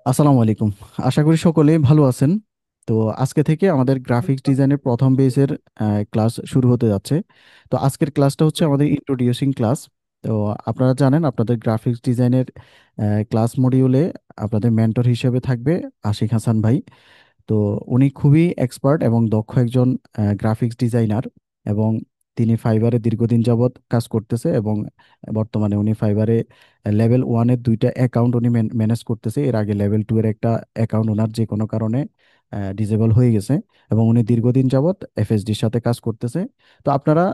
আসসালামু আলাইকুম। আশা করি সকলেই ভালো আছেন। তো আজকে থেকে আমাদের গ্রাফিক্স ডিজাইনের প্রথম বেসের ক্লাস শুরু হতে যাচ্ছে। তো আজকের ক্লাসটা হচ্ছে আমাদের ইন্ট্রোডিউসিং ক্লাস। তো আপনারা জানেন আপনাদের গ্রাফিক্স ডিজাইনের ক্লাস মডিউলে আপনাদের মেন্টর হিসেবে থাকবে আশিক হাসান ভাই। তো উনি খুবই এক্সপার্ট এবং দক্ষ একজন গ্রাফিক্স ডিজাইনার, এবং তিনি ফাইবারে দীর্ঘদিন যাবৎ কাজ করতেছে, এবং বর্তমানে উনি ফাইবারে লেভেল ওয়ানের দুইটা অ্যাকাউন্ট উনি ম্যানেজ করতেছে। এর আগে লেভেল টু এর একটা অ্যাকাউন্ট ওনার যে কোনো কারণে ডিসেবল হয়ে গেছে, এবং উনি দীর্ঘদিন যাবৎ এফএসডির সাথে কাজ করতেছে। তো আপনারা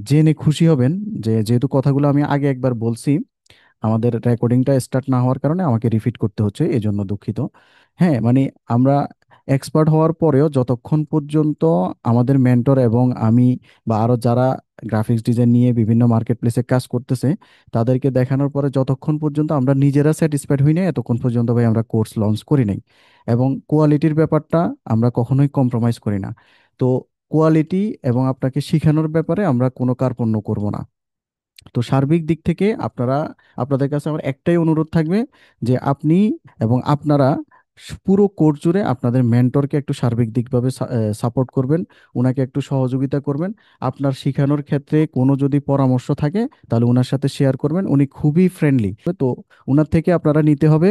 জেনে খুশি হবেন যে যেহেতু কথাগুলো আমি আগে একবার বলছি, আমাদের রেকর্ডিংটা স্টার্ট না হওয়ার কারণে আমাকে রিপিট করতে হচ্ছে, এই জন্য দুঃখিত। হ্যাঁ, মানে আমরা এক্সপার্ট হওয়ার পরেও যতক্ষণ পর্যন্ত আমাদের মেন্টর এবং আমি বা আরো যারা গ্রাফিক্স ডিজাইন নিয়ে বিভিন্ন মার্কেট প্লেসে কাজ করতেছে তাদেরকে দেখানোর পরে যতক্ষণ পর্যন্ত আমরা নিজেরা স্যাটিসফাইড হই নাই, এতক্ষণ পর্যন্ত ভাই আমরা কোর্স লঞ্চ করি নাই। এবং কোয়ালিটির ব্যাপারটা আমরা কখনোই কম্প্রোমাইজ করি না। তো কোয়ালিটি এবং আপনাকে শেখানোর ব্যাপারে আমরা কোনো কার্পণ্য করব না। তো সার্বিক দিক থেকে আপনাদের কাছে আমার একটাই অনুরোধ থাকবে যে আপনি এবং আপনারা পুরো কোর্স জুড়ে আপনাদের মেন্টরকে একটু সার্বিক দিকভাবে সাপোর্ট করবেন, ওনাকে একটু সহযোগিতা করবেন। আপনার শেখানোর ক্ষেত্রে কোনো যদি পরামর্শ থাকে তাহলে ওনার সাথে শেয়ার করবেন, উনি খুবই ফ্রেন্ডলি। তো ওনার থেকে আপনারা নিতে হবে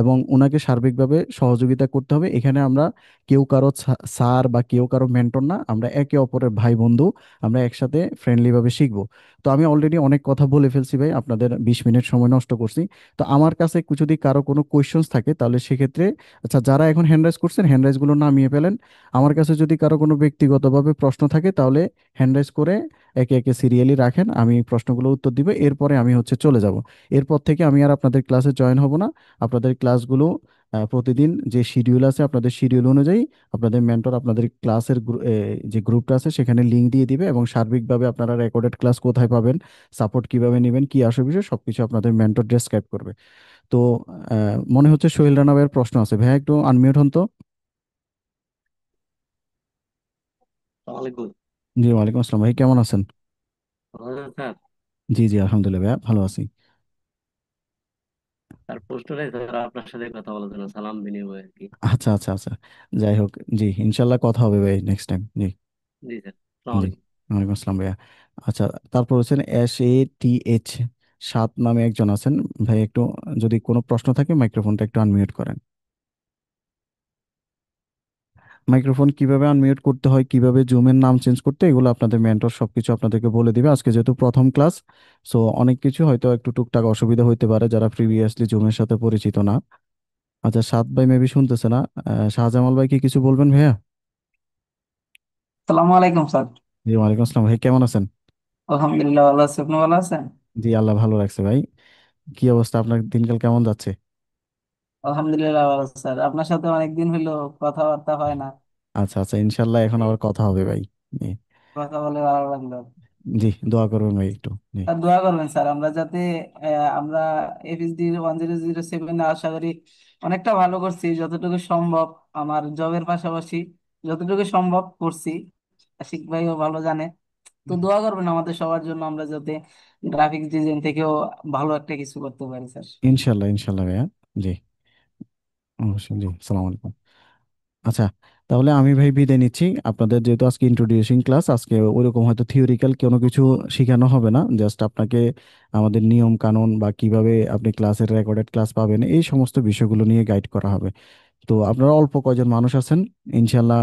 এবং ওনাকে সার্বিকভাবে সহযোগিতা করতে হবে। এখানে আমরা কেউ কারো স্যার বা কেউ কারো মেন্টর না, আমরা একে অপরের ভাই বন্ধু। আমরা একসাথে ফ্রেন্ডলিভাবে শিখবো। তো আমি অলরেডি অনেক কথা বলে ফেলছি ভাই, আপনাদের 20 মিনিট সময় নষ্ট করছি। তো আমার কাছে যদি কারো কোনো কোয়েশ্চেন্স থাকে তাহলে সেক্ষেত্রে, আচ্ছা, যারা এখন হ্যান্ড রাইজ করছেন হ্যান্ড রাইজ গুলো নামিয়ে ফেলেন। আমার কাছে যদি কারো কোনো ব্যক্তিগতভাবে প্রশ্ন থাকে তাহলে হ্যান্ড রাইজ করে একে একে সিরিয়ালি রাখেন, আমি প্রশ্নগুলো উত্তর দিব, এরপরে আমি হচ্ছে চলে যাব। এরপর থেকে আমি আর আপনাদের ক্লাসে জয়েন হব না। আপনাদের ক্লাসগুলো প্রতিদিন যে শিডিউল আছে আপনাদের শিডিউল অনুযায়ী আপনাদের মেন্টর আপনাদের ক্লাসের যে গ্রুপটা আছে সেখানে লিংক দিয়ে দিবে, এবং সার্বিকভাবে আপনারা রেকর্ডেড ক্লাস কোথায় পাবেন, সাপোর্ট কিভাবে নেবেন, কি আসে বিষয় সবকিছু আপনাদের মেন্টর ডেসক্রাইব করবে। তো মনে হচ্ছে সোহেল রানা ভাইয়ের প্রশ্ন আছে, ভাইয়া একটু আনমিউট হন তো। ওয়ালাইকুম। জি, ওয়ালাইকুম আসসালাম ভাই, কেমন আছেন? ভালো আছেন স্যার? জি জি, আলহামদুলিল্লাহ ভাইয়া, ভালো আছি। স্যার প্রশ্ন নেই স্যার, আপনার সাথে কথা বলার জন্য সালাম বিনিময় আর কি। আচ্ছা আচ্ছা আচ্ছা, যাই হোক, জি ইনশাল্লাহ কথা হবে ভাই নেক্সট টাইম। জি জি স্যার, সালাম জি, আলাইকুম। ওয়ালাইকুম আসসালাম ভাইয়া। আচ্ছা, তারপর হচ্ছেন SATH সাত নামে একজন আছেন। ভাই একটু যদি কোনো প্রশ্ন থাকে মাইক্রোফোনটা একটু আনমিউট করেন। মাইক্রোফোন কিভাবে আনমিউট করতে হয়, কিভাবে জুমের নাম চেঞ্জ করতে, এগুলো আপনাদের মেন্টর সবকিছু আপনাদেরকে বলে দিবে। আজকে যেহেতু প্রথম ক্লাস, সো অনেক কিছু হয়তো একটু টুকটাক অসুবিধা হইতে পারে যারা প্রিভিয়াসলি জুমের সাথে পরিচিত না। আচ্ছা, সাত ভাই মেবি শুনতেছে না। শাহজামাল ভাই কি কিছু বলবেন ভাইয়া? সালামু আলাইকুম স্যার। জি, ওয়ালাইকুম আসসালাম ভাই, কেমন আছেন? আলহামদুলিল্লাহ ভালো আছি, আপনি ভালো আছেন? জি, আল্লাহ ভালো রাখছে ভাই। কি অবস্থা, আপনার দিনকাল কেমন যাচ্ছে? আলহামদুলিল্লাহ ভালো আছি স্যার, আপনার সাথে অনেকদিন হইলো কথাবার্তা হয় না। আচ্ছা আচ্ছা, ইনশাল্লাহ এখন এই আবার কথা হবে ভাই। জি কথা বলে ভালো লাগলো। জি, দোয়া করবেন ভাই একটু। জি স্যার দোয়া করবেন স্যার, আমরা যাতে আমরা এফএসডি 1007 আশা করি অনেকটা ভালো করছি যতটুকু সম্ভব। আমার জবের পাশাপাশি যতটুকু সম্ভব করছি, আশিক ভাইও ভালো জানে। তো দোয়া করবেন আমাদের সবার জন্য, আমরা যাতে গ্রাফিক্স ডিজাইন থেকেও ভালো একটা কিছু করতে পারি স্যার। ইনশাল্লাহ ইনশাল্লাহ ভাইয়া। জি অবশ্যই, জি, আসসালামু আলাইকুম। আচ্ছা, তাহলে আমি ভাই বিদায় নিচ্ছি। আপনাদের যেহেতু আজকে ইন্ট্রোডিউসিং ক্লাস, আজকে ওইরকম হয়তো থিওরিক্যাল কোনো কিছু শেখানো হবে না, জাস্ট আপনাকে আমাদের নিয়ম কানুন বা কিভাবে আপনি ক্লাসের রেকর্ডেড ক্লাস পাবেন এই সমস্ত বিষয়গুলো নিয়ে গাইড করা হবে। তো আপনারা অল্প কয়জন মানুষ আছেন, ইনশাল্লাহ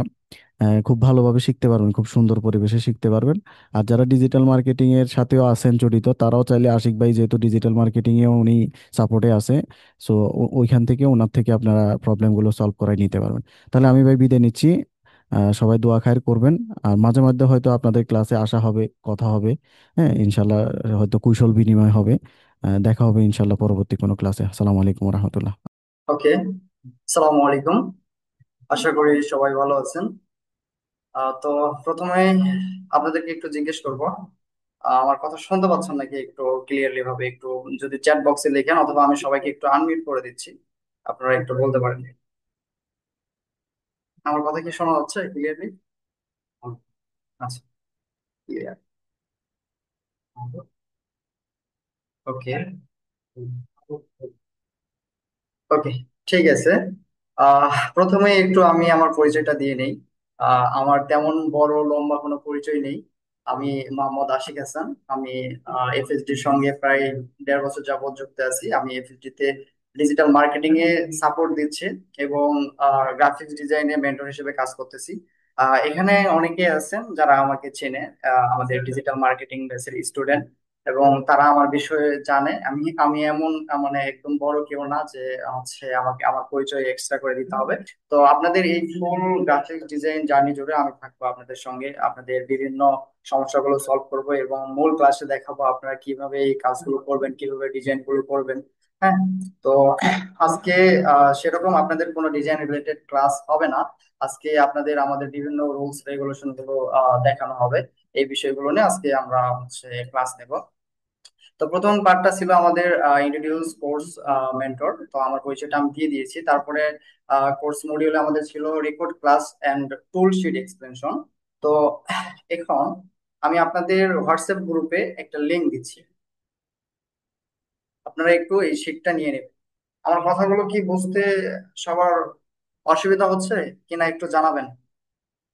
খুব ভালোভাবে শিখতে পারবেন, খুব সুন্দর পরিবেশে শিখতে পারবেন। আর যারা ডিজিটাল মার্কেটিং এর সাথেও আছেন জড়িত, তারাও চাইলে আশিক ভাই যেহেতু ডিজিটাল মার্কেটিং এও উনি সাপোর্টে আছে, সো ওইখান থেকে ওনার থেকে আপনারা প্রবলেমগুলো সলভ করাই নিতে পারবেন। তাহলে আমি ভাই বিদায় নিচ্ছি। সবাই দোয়া খায়ের করবেন। আর মাঝে মধ্যে হয়তো আপনাদের ক্লাসে আসা হবে, কথা হবে। হ্যাঁ ইনশাল্লাহ, হয়তো কুশল বিনিময় হবে। দেখা হবে ইনশাল্লাহ পরবর্তী কোনো ক্লাসে। আসসালামু আলাইকুম রহমতুল্লাহ। ওকে, আসসালামু আলাইকুম। আশা করি সবাই ভালো আছেন। তো প্রথমে আপনাদেরকে একটু জিজ্ঞেস করব, আমার কথা শুনতে পাচ্ছেন নাকি একটু ক্লিয়ারলি ভাবে? একটু যদি চ্যাট বক্সে লেখেন, অথবা আমি সবাইকে একটু আনমিউট করে দিচ্ছি, আপনারা একটু বলতে পারেন। আমার কথা কি শোনা যাচ্ছে ক্লিয়ারলি? আচ্ছা, ক্লিয়ার। ওকে, ওকে, ঠিক আছে। প্রথমে একটু আমি আমার পরিচয়টা দিয়ে নেই। আমার তেমন বড় লম্বা কোনো পরিচয় নেই। আমি মোহাম্মদ আশিক হাসান। আমি এফএসডির সঙ্গে প্রায় 1.5 বছর যাবত যুক্ত আছি। আমি এফএসডি তে ডিজিটাল মার্কেটিং এ সাপোর্ট দিচ্ছি এবং গ্রাফিক্স ডিজাইনে মেন্টর হিসেবে কাজ করতেছি। এখানে অনেকে আছেন যারা আমাকে চেনে, আমাদের ডিজিটাল মার্কেটিং ব্যাচের স্টুডেন্ট, এবং তারা আমার বিষয়ে জানে। আমি আমি এমন মানে একদম বড় কেউ না যে হচ্ছে আমাকে আমার পরিচয় এক্সট্রা করে দিতে হবে। তো আপনাদের এই ফুল গ্রাফিক্স ডিজাইন জার্নি জুড়ে আমি থাকবো আপনাদের সঙ্গে, আপনাদের বিভিন্ন সমস্যাগুলো সলভ করব এবং মূল ক্লাসে দেখাবো আপনারা কিভাবে এই কাজগুলো করবেন, কিভাবে ডিজাইন গুলো করবেন। হ্যাঁ। তো আজকে সেরকম আপনাদের কোনো ডিজাইন রিলেটেড ক্লাস হবে না। আজকে আপনাদের আমাদের বিভিন্ন রুলস রেগুলেশন গুলো দেখানো হবে। এই বিষয়গুলো নিয়ে আজকে আমরা হচ্ছে ক্লাস নেব। তো প্রথম পার্টটা ছিল আমাদের ইন্ট্রোডিউস কোর্স মেন্টর। তো আমার পরিচয়টা আমি দিয়ে দিয়েছি। তারপরে কোর্স মডিউলে আমাদের ছিল record class and tool sheet explanation. তো এখন আমি আপনাদের হোয়াটসঅ্যাপ গ্রুপে একটা লিংক দিচ্ছি, আপনারা একটু এই শিটটা নিয়ে নেবেন। আমার কথাগুলো কি বুঝতে সবার অসুবিধা হচ্ছে কিনা একটু জানাবেন।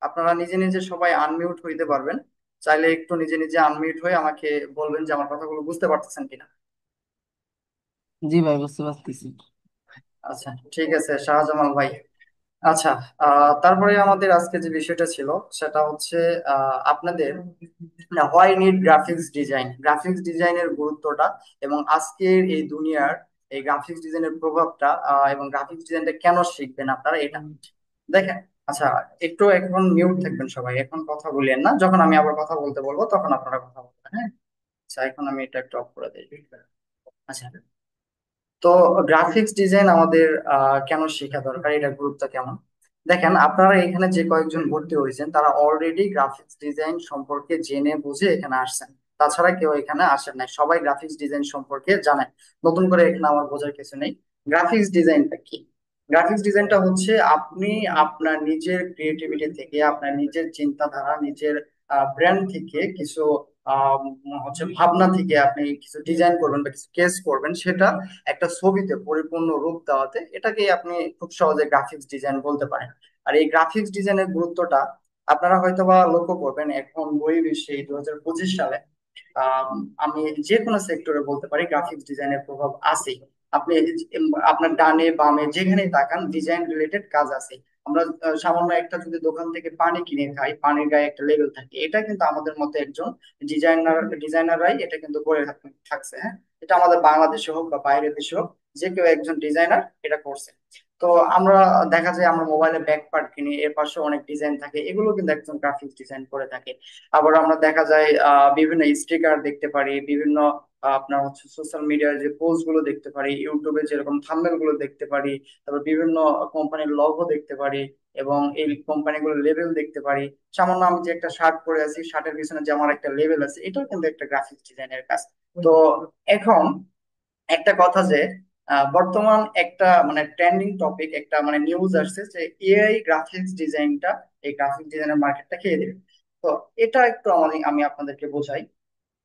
আপনারা নিজে নিজে সবাই আনমিউট হইতে পারবেন, চাইলে একটু নিজে নিজে আনমিউট হয়ে আমাকে বলবেন যে আমার কথাগুলো বুঝতে পারতেছেন কিনা। জি ভাই, বুঝতে পারতেছি। আচ্ছা, ঠিক আছে শাহজামাল ভাই। আচ্ছা, তারপরে আমাদের আজকে যে বিষয়টা ছিল সেটা হচ্ছে আপনাদের why need graphics design, graphics ডিজাইনের গুরুত্বটা এবং আজকের এই দুনিয়ার এই গ্রাফিক্স ডিজাইনের প্রভাবটা, এবং গ্রাফিক্স ডিজাইনটা কেন শিখবেন আপনারা এটা দেখেন। আচ্ছা, একটু এখন মিউট থাকবেন সবাই, এখন কথা বলিয়েন না। যখন আমি আবার কথা বলতে বলবো তখন আপনারা কথা বলবেন, হ্যাঁ? আচ্ছা, এখন আমি এটা একটু অফ করে দিই। আচ্ছা, তো গ্রাফিক্স ডিজাইন আমাদের কেন শেখা দরকার, এটার গুরুত্ব কেমন? দেখেন, আপনারা এখানে যে কয়েকজন ভর্তি হয়েছেন তারা অলরেডি গ্রাফিক্স ডিজাইন সম্পর্কে জেনে বুঝে এখানে আসছেন। তাছাড়া কেউ এখানে আসেন নাই, সবাই গ্রাফিক্স ডিজাইন সম্পর্কে জানেন। নতুন করে এখানে আমার বোঝার কিছু নেই। গ্রাফিক্স ডিজাইনটা কি? গ্রাফিক্স ডিজাইনটা হচ্ছে আপনি আপনার নিজের ক্রিয়েটিভিটি থেকে, আপনার নিজের চিন্তাধারা, নিজের ব্র্যান্ড থেকে কিছু আহ হচ্ছে ভাবনা থেকে আপনি কিছু ডিজাইন করবেন বা কিছু কেস করবেন, সেটা একটা ছবিতে পরিপূর্ণ রূপ দেওয়াতে এটাকে আপনি খুব সহজে গ্রাফিক্স ডিজাইন বলতে পারেন। আর এই গ্রাফিক্স ডিজাইনের গুরুত্বটা আপনারা হয়তোবা লক্ষ্য করবেন এখন বহির্বিশ্বে এই 2025 সালে। আম, আমি যে কোনো সেক্টরে বলতে পারি গ্রাফিক্স ডিজাইনের প্রভাব আছে। আপনি আপনার ডানে বামে যেখানে তাকান ডিজাইন রিলেটেড কাজ আছে। আমরা সামান্য একটা যদি দোকান থেকে পানি কিনে খাই, পানির গায়ে একটা লেবেল থাকে, এটা কিন্তু আমাদের মতো একজন ডিজাইনাররাই এটা কিন্তু করে থাকছে, হ্যাঁ। এটা আমাদের বাংলাদেশে হোক বা বাইরের দেশে হোক, যে কেউ একজন ডিজাইনার এটা করছে। তো আমরা দেখা যায় আমরা মোবাইলে ব্যাক পার্ট কিনি, এর পাশে অনেক ডিজাইন থাকে, এগুলো কিন্তু একজন গ্রাফিক্স ডিজাইন করে থাকে। আবার আমরা দেখা যায় বিভিন্ন স্টিকার দেখতে পারি, বিভিন্ন আপনার হচ্ছে সোশ্যাল মিডিয়ার যে পোস্ট গুলো দেখতে পারি, ইউটিউবে যেরকম থাম্বনেল গুলো দেখতে পারি, তারপর বিভিন্ন কোম্পানির লোগো দেখতে পারি এবং এই কোম্পানিগুলোর লেভেল দেখতে পারি। সামান্য আমি যে একটা শার্ট পরে আছি, শার্টের পিছনে যে আমার একটা লেভেল আছে, এটাও কিন্তু একটা গ্রাফিক্স ডিজাইনের কাজ। তো এখন একটা কথা যে বর্তমান একটা মানে ট্রেন্ডিং টপিক, একটা মানে নিউজ আসছে যে এআই গ্রাফিক্স ডিজাইনটা, এই গ্রাফিক্স ডিজাইনের মার্কেটটা খেয়ে দেবে। তো এটা একটু আমি আপনাদেরকে বোঝাই।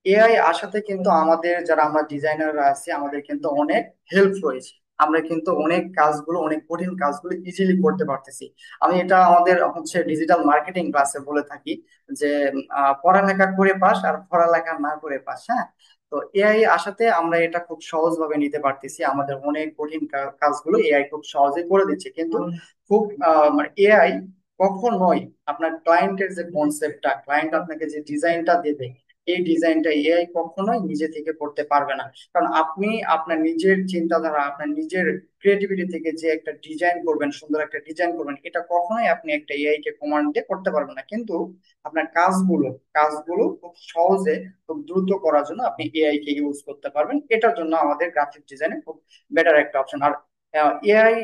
এআই আসাতে কিন্তু আমাদের যারা আমরা ডিজাইনাররা আছি আমাদের কিন্তু অনেক হেল্প হয়েছে। আমরা কিন্তু অনেক কাজগুলো, অনেক কঠিন কাজগুলো ইজিলি করতে পারতেছি। আমি এটা আমাদের হচ্ছে ডিজিটাল মার্কেটিং ক্লাসে বলে থাকি যে পড়ালেখা করে পাস আর পড়ালেখা না করে পাস, হ্যাঁ। তো এআই আসাতে আমরা এটা খুব সহজভাবে নিতে পারতেছি, আমাদের অনেক কঠিন কাজগুলো এআই খুব সহজে করে দিচ্ছে। কিন্তু খুব মানে এআই কখনোই আপনার ক্লায়েন্টের যে কনসেপ্টটা, ক্লায়েন্ট আপনাকে যে ডিজাইনটা দেবে, এই ডিজাইনটা এআই কখনোই নিজে থেকে করতে পারবে না। কারণ আপনি আপনার নিজের চিন্তাধারা, আপনার নিজের ক্রিয়েটিভিটি থেকে যে একটা ডিজাইন করবেন, সুন্দর একটা ডিজাইন করবেন, এটা কখনোই আপনি একটা এআই কে কমান্ড দিয়ে করতে পারবেন না। কিন্তু আপনার কাজগুলো কাজগুলো খুব সহজে, খুব দ্রুত করার জন্য আপনি এআই কে ইউজ করতে পারবেন। এটার জন্য আমাদের গ্রাফিক ডিজাইনে খুব বেটার একটা অপশন। আর এআই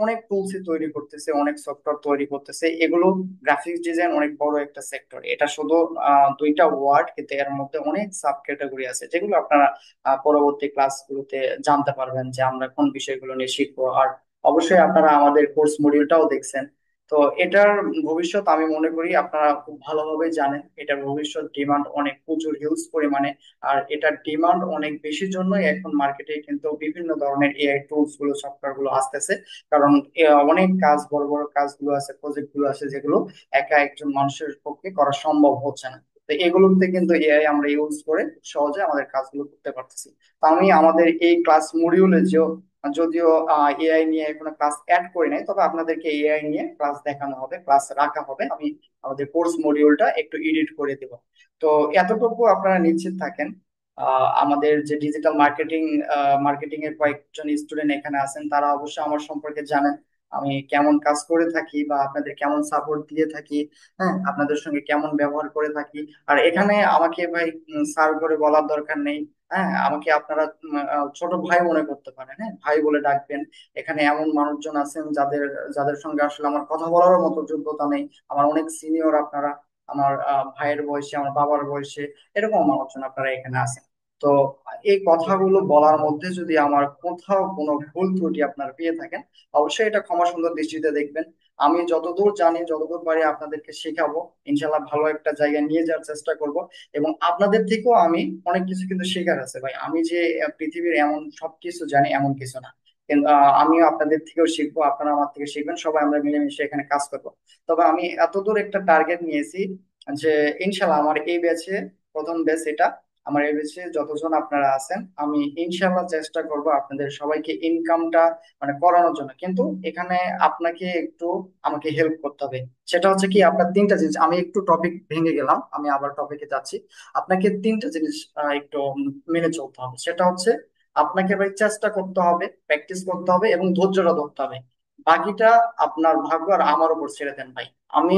অনেক টুলস তৈরি করতেছে, অনেক সফটওয়্যার তৈরি করতেছে, এগুলো গ্রাফিক্স ডিজাইন অনেক বড় একটা সেক্টর। এটা শুধু দুইটা ওয়ার্ড, কিন্তু এর মধ্যে অনেক সাব ক্যাটাগরি আছে যেগুলো আপনারা পরবর্তী ক্লাসগুলোতে জানতে পারবেন যে আমরা কোন বিষয়গুলো নিয়ে শিখবো। আর অবশ্যই আপনারা আমাদের কোর্স মডিউলটাও দেখছেন। তো এটার ভবিষ্যৎ আমি মনে করি আপনারা খুব ভালোভাবে জানেন, এটার ভবিষ্যৎ ডিমান্ড অনেক প্রচুর হিউজ পরিমাণে। আর এটার ডিমান্ড অনেক বেশির জন্যই এখন মার্কেটে কিন্তু বিভিন্ন ধরনের এআই টুলস গুলো, সফটওয়্যার গুলো আসতেছে। কারণ অনেক কাজ, বড় বড় কাজগুলো আছে, প্রজেক্ট গুলো আছে, যেগুলো একা একজন মানুষের পক্ষে করা সম্ভব হচ্ছে না। তো এগুলোতে কিন্তু এআই আমরা ইউজ করে খুব সহজে আমাদের কাজগুলো করতে পারতেছি। তো আমি আমাদের এই ক্লাস মডিউলে যদিও এআই নিয়ে কোনো ক্লাস অ্যাড করি নাই, তবে আপনাদেরকে এআই নিয়ে ক্লাস দেখানো হবে, ক্লাস রাখা হবে। আমি আমাদের কোর্স মডিউলটা একটু এডিট করে দেব। তো এতটুকু আপনারা নিশ্চিত থাকেন। আমাদের যে ডিজিটাল মার্কেটিং এর কয়েকজন স্টুডেন্ট এখানে আছেন, তারা অবশ্যই আমার সম্পর্কে জানেন আমি কেমন কাজ করে থাকি বা আপনাদের কেমন সাপোর্ট দিয়ে থাকি, হ্যাঁ, আপনাদের সঙ্গে কেমন ব্যবহার করে থাকি। আর এখানে আমাকে ভাই স্যার করে বলার দরকার নেই। হ্যাঁ, আমাকে আপনারা ছোট ভাই মনে করতে পারেন, হ্যাঁ, ভাই বলে ডাকবেন। এখানে এমন মানুষজন আছেন যাদের যাদের সঙ্গে আসলে আমার কথা বলারও মতো যোগ্যতা নেই। আমার অনেক সিনিয়র আপনারা, আমার ভাইয়ের বয়সে, আমার বাবার বয়সে, এরকম মানুষজন আপনারা এখানে আছেন। তো এই কথাগুলো বলার মধ্যে যদি আমার কোথাও কোনো ভুল ত্রুটি আপনারা পেয়ে থাকেন, অবশ্যই এটা ক্ষমা সুন্দর দৃষ্টিতে দেখবেন। আমি যতদূর জানি, যতদূর পারি আপনাদেরকে শেখাবো, ইনশাল্লাহ ভালো একটা জায়গায় নিয়ে যাওয়ার চেষ্টা করব। এবং আপনাদের থেকেও আমি অনেক কিছু কিন্তু শেখার আছে ভাই। আমি যে পৃথিবীর এমন সবকিছু জানি এমন কিছু না, কিন্তু আমিও আপনাদের থেকেও শিখবো, আপনারা আমার থেকে শিখবেন, সবাই আমরা মিলেমিশে এখানে কাজ করব। তবে আমি এতদূর একটা টার্গেট নিয়েছি যে ইনশাল্লাহ আমার এই ব্যাচে, প্রথম ব্যাচ এটা, আমার এই ব্যাচে যতজন আপনারা আছেন, আমি ইনশাল্লাহ চেষ্টা করব আপনাদের সবাইকে ইনকামটা মানে করানোর জন্য। কিন্তু এখানে আপনাকে একটু আমাকে হেল্প করতে হবে। সেটা হচ্ছে কি, আপনার তিনটা জিনিস, আমি একটু টপিক ভেঙে গেলাম, আমি আবার টপিকে যাচ্ছি। আপনাকে তিনটা জিনিস একটু মেনে চলতে হবে। সেটা হচ্ছে, আপনাকে ভাই চেষ্টা করতে হবে, প্র্যাকটিস করতে হবে এবং ধৈর্যটা ধরতে হবে। বাকিটা আপনার ভাগ্য আর আমার উপর ছেড়ে দেন ভাই। আমি